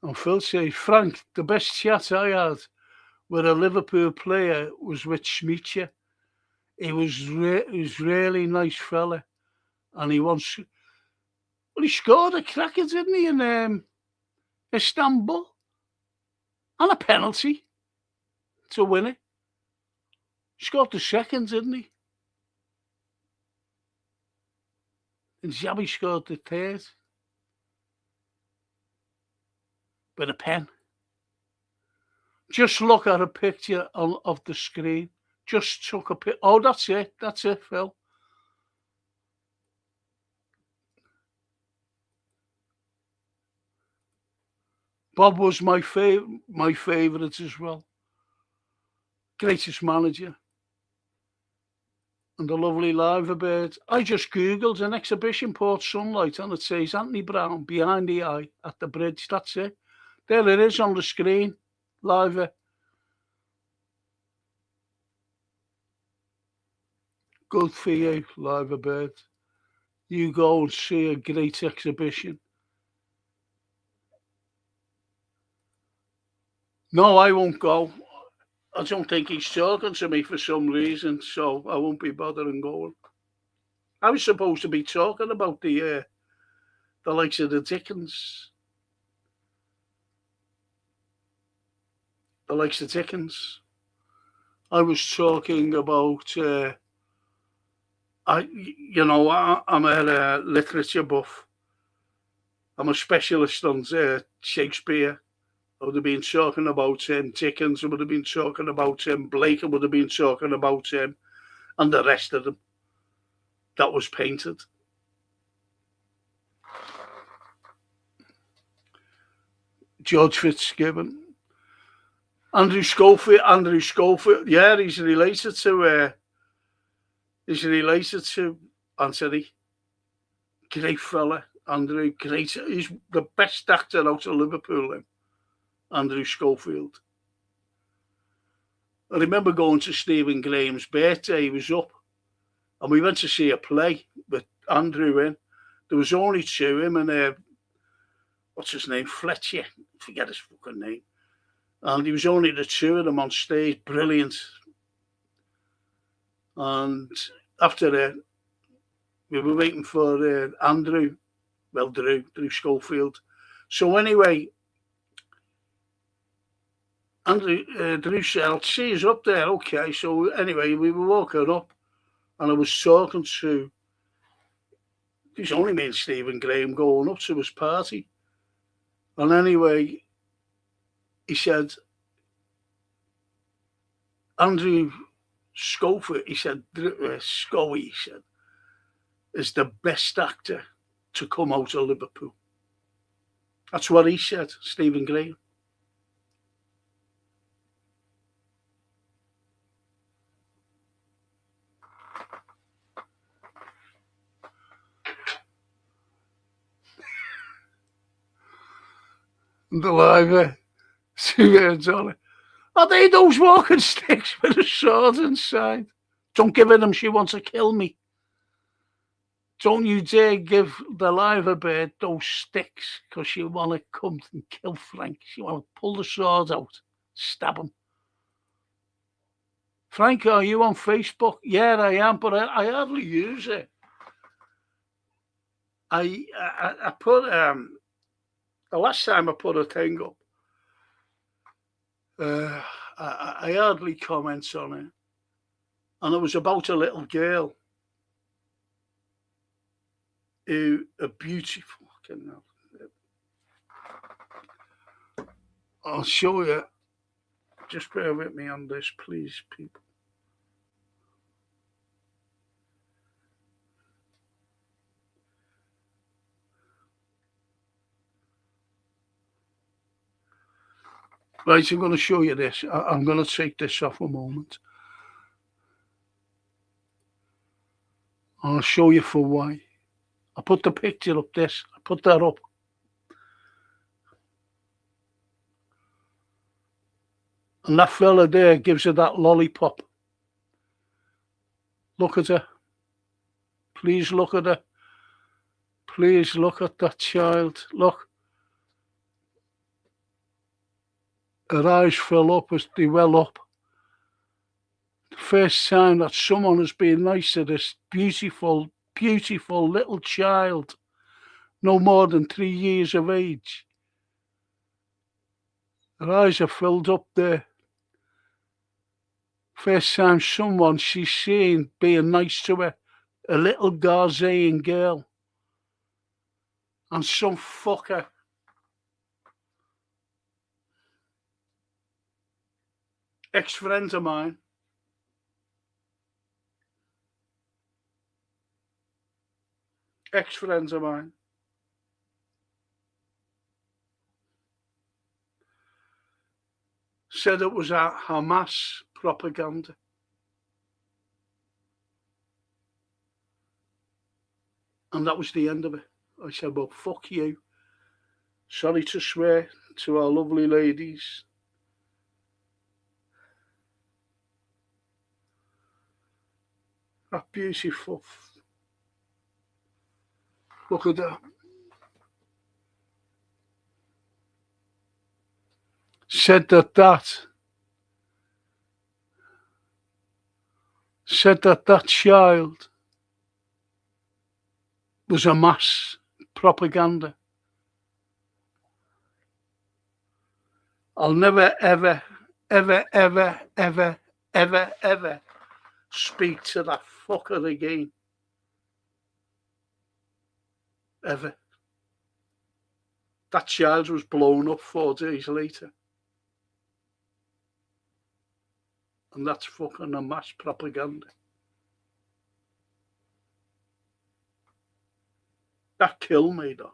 And Phil says, Frank, the best chat I had where a Liverpool player was with Schmeichel. He was really nice fella, and he scored a cracker, didn't he, in Istanbul, and a penalty to win it. Scored the second, didn't he? And Xavi scored the third with a pen. Just look at a picture of the screen. Just took a picture. Oh, that's it. That's it, Phil. Bob was my favourite as well. Greatest manager. And the lovely Liverbird. I just Googled an exhibition, Port Sunlight, and it says Anthony Brown behind the eye at the bridge. That's it. There it is on the screen. Live. Good for you, Liverbird. You go and see a great exhibition. No, I won't go. I don't think he's talking to me for some reason, so I won't be bothering going. I was supposed to be talking about the likes of the Dickens. The likes of Dickens. I was talking about, I'm a literature buff. I'm a specialist on Shakespeare. I would have been talking about Dickens, I would have been talking about Blake, I would have been talking about and the rest of them that was painted. George Fitzgibbon. Andrew Schofield, yeah, he's related to Anthony. Great fella, Andrew, great. He's the best actor out of Liverpool, Andrew Schofield. I remember going to Stephen Graham's birthday. He was up, and we went to see a play with Andrew in. There was only two, him and what's his name, Fletcher. I forget his fucking name. And he was only the two of them on stage. Brilliant. And after that, we were waiting for Andrew. Well, Drew Schofield. So anyway, Drew said, I'll see he's up there. Okay. So anyway, we were walking up, and I was talking to, there's only me and Stephen Graham going up to his party. And anyway, he said, Andrew Schofield, he said, Scoey, he said, is the best actor to come out of Liverpool. That's what he said, Stephen Graham. The live, 2 words on it. Are they those walking sticks with a sword inside? Don't give her them, she wants to kill me. Don't you dare give the Liverbird those sticks, because she want to come and kill Frank. She want to pull the sword out, stab him. Frank, are you on Facebook? Yeah, I am, but I hardly use it. I put the last time I put a thing up, I hardly comment on it, and it was about a little girl who a beautiful. I'll show you. Just bear with me on this, please, people. Right, I'm going to show you this. I'm going to take this off a moment. I'll show you for why. I put the picture up this. I put that up. And that fella there gives her that lollipop. Look at her. Please look at her. Please look at that child. Look. her eyes fill up as they well up. The first time that someone has been nice to this beautiful, beautiful little child, no more than 3 years of age. Her eyes are filled up there. First time someone she's seen being nice to her, a little Ghanaian girl. And some fucker ex-friend of mine said it was a Hamas propaganda. And that was the end of it. I said, well, fuck you. Sorry to swear to our lovely ladies. That beautiful. Look at that. Said that child was a mass propaganda. I'll never, ever, ever, ever, ever, ever, ever speak to that fucker again. Ever. That child was blown up 4 days later. And that's fucking a mass propaganda. That killed me, though.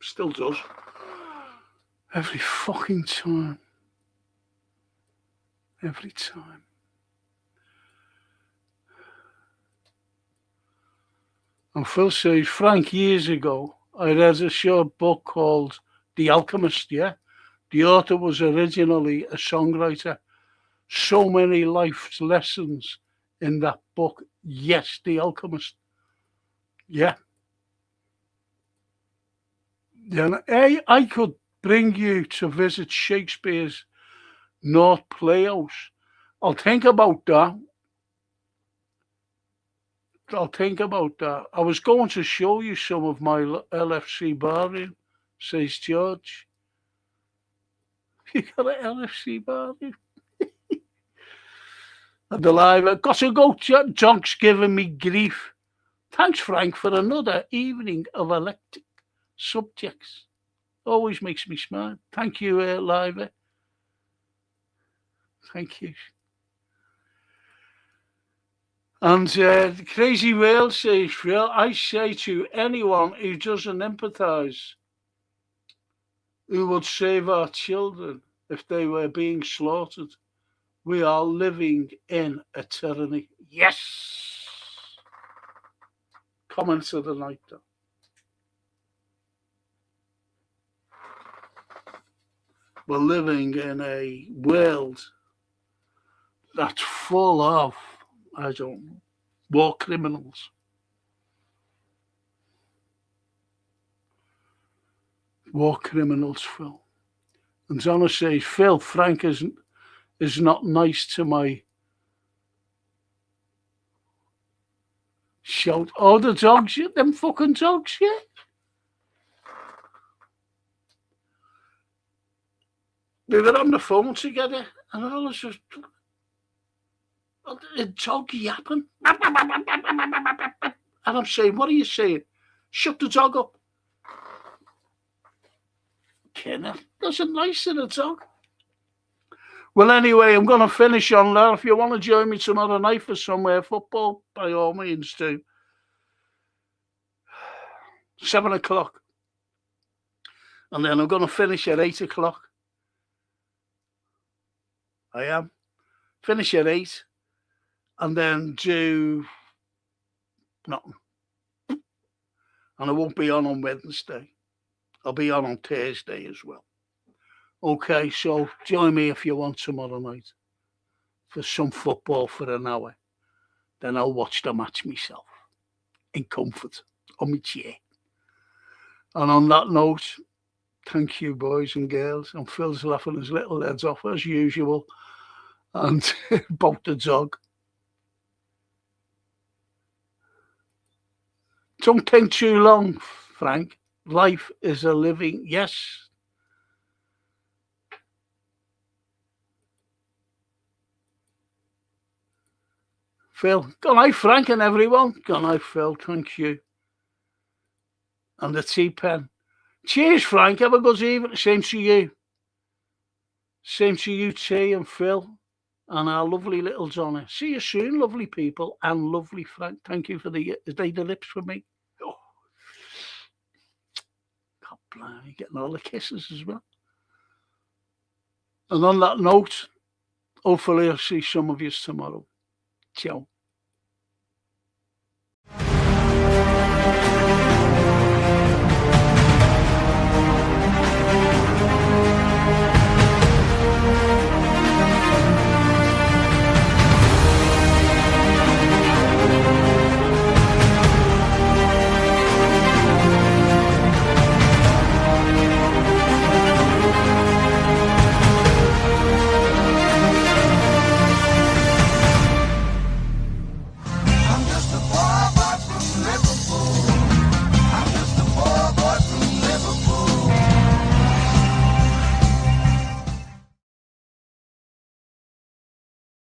Still does. Every fucking time. Every time. And Phil says, Frank, years ago, I read a short book called The Alchemist, yeah? The author was originally a songwriter. So many life lessons in that book. Yes, The Alchemist. Yeah. Yeah, I could bring you to visit Shakespeare's North Playhouse. I'll think about that. I was going to show you some of my LFC barroom, says George. You got an LFC barroom? And the live, got to go, Jonk's giving me grief. Thanks, Frank, for another evening of electric subjects. Always makes me smile. Thank you, Live. Thank you. And the Crazy Whale says, Phil, I say to anyone who doesn't empathise, who would save our children if they were being slaughtered, we are living in a tyranny. Yes! Comments of the night, though. We're living in a world that's full of, I don't know, war criminals. War criminals, Phil. And Zonna says, Phil, Frank is not nice to my shout. Oh, the dogs, them fucking dogs, yeah. We were on the phone together, and all of a sudden, a dog yapping. And I'm saying, what are you saying? Shut the dog up. Kenneth, that's a nice little dog. Well, anyway, I'm going to finish on that. If you want to join me tomorrow night for somewhere football, by all means do. 7 o'clock. And then I'm going to finish at 8 o'clock. I am. Finish at 8. And then do nothing. And I won't be on Wednesday. I'll be on Thursday as well. Okay, so join me if you want tomorrow night for some football for an hour. Then I'll watch the match myself in comfort on my chair. And on that note, thank you, boys and girls. And Phil's laughing his little heads off as usual. And about the dog. Don't think too long, Frank. Life is a living, yes. Phil, good night, Frank and everyone. Good night, Phil. Thank you. And the tea pen. Cheers, Frank. Have a good evening. Same to you. Same to you, T and Phil. And our lovely little Johnny. See you soon, lovely people. And lovely Frank. Thank you for the lips for me. Oh. God blimey, getting all the kisses as well. And on that note, hopefully I'll see some of you tomorrow. Ciao.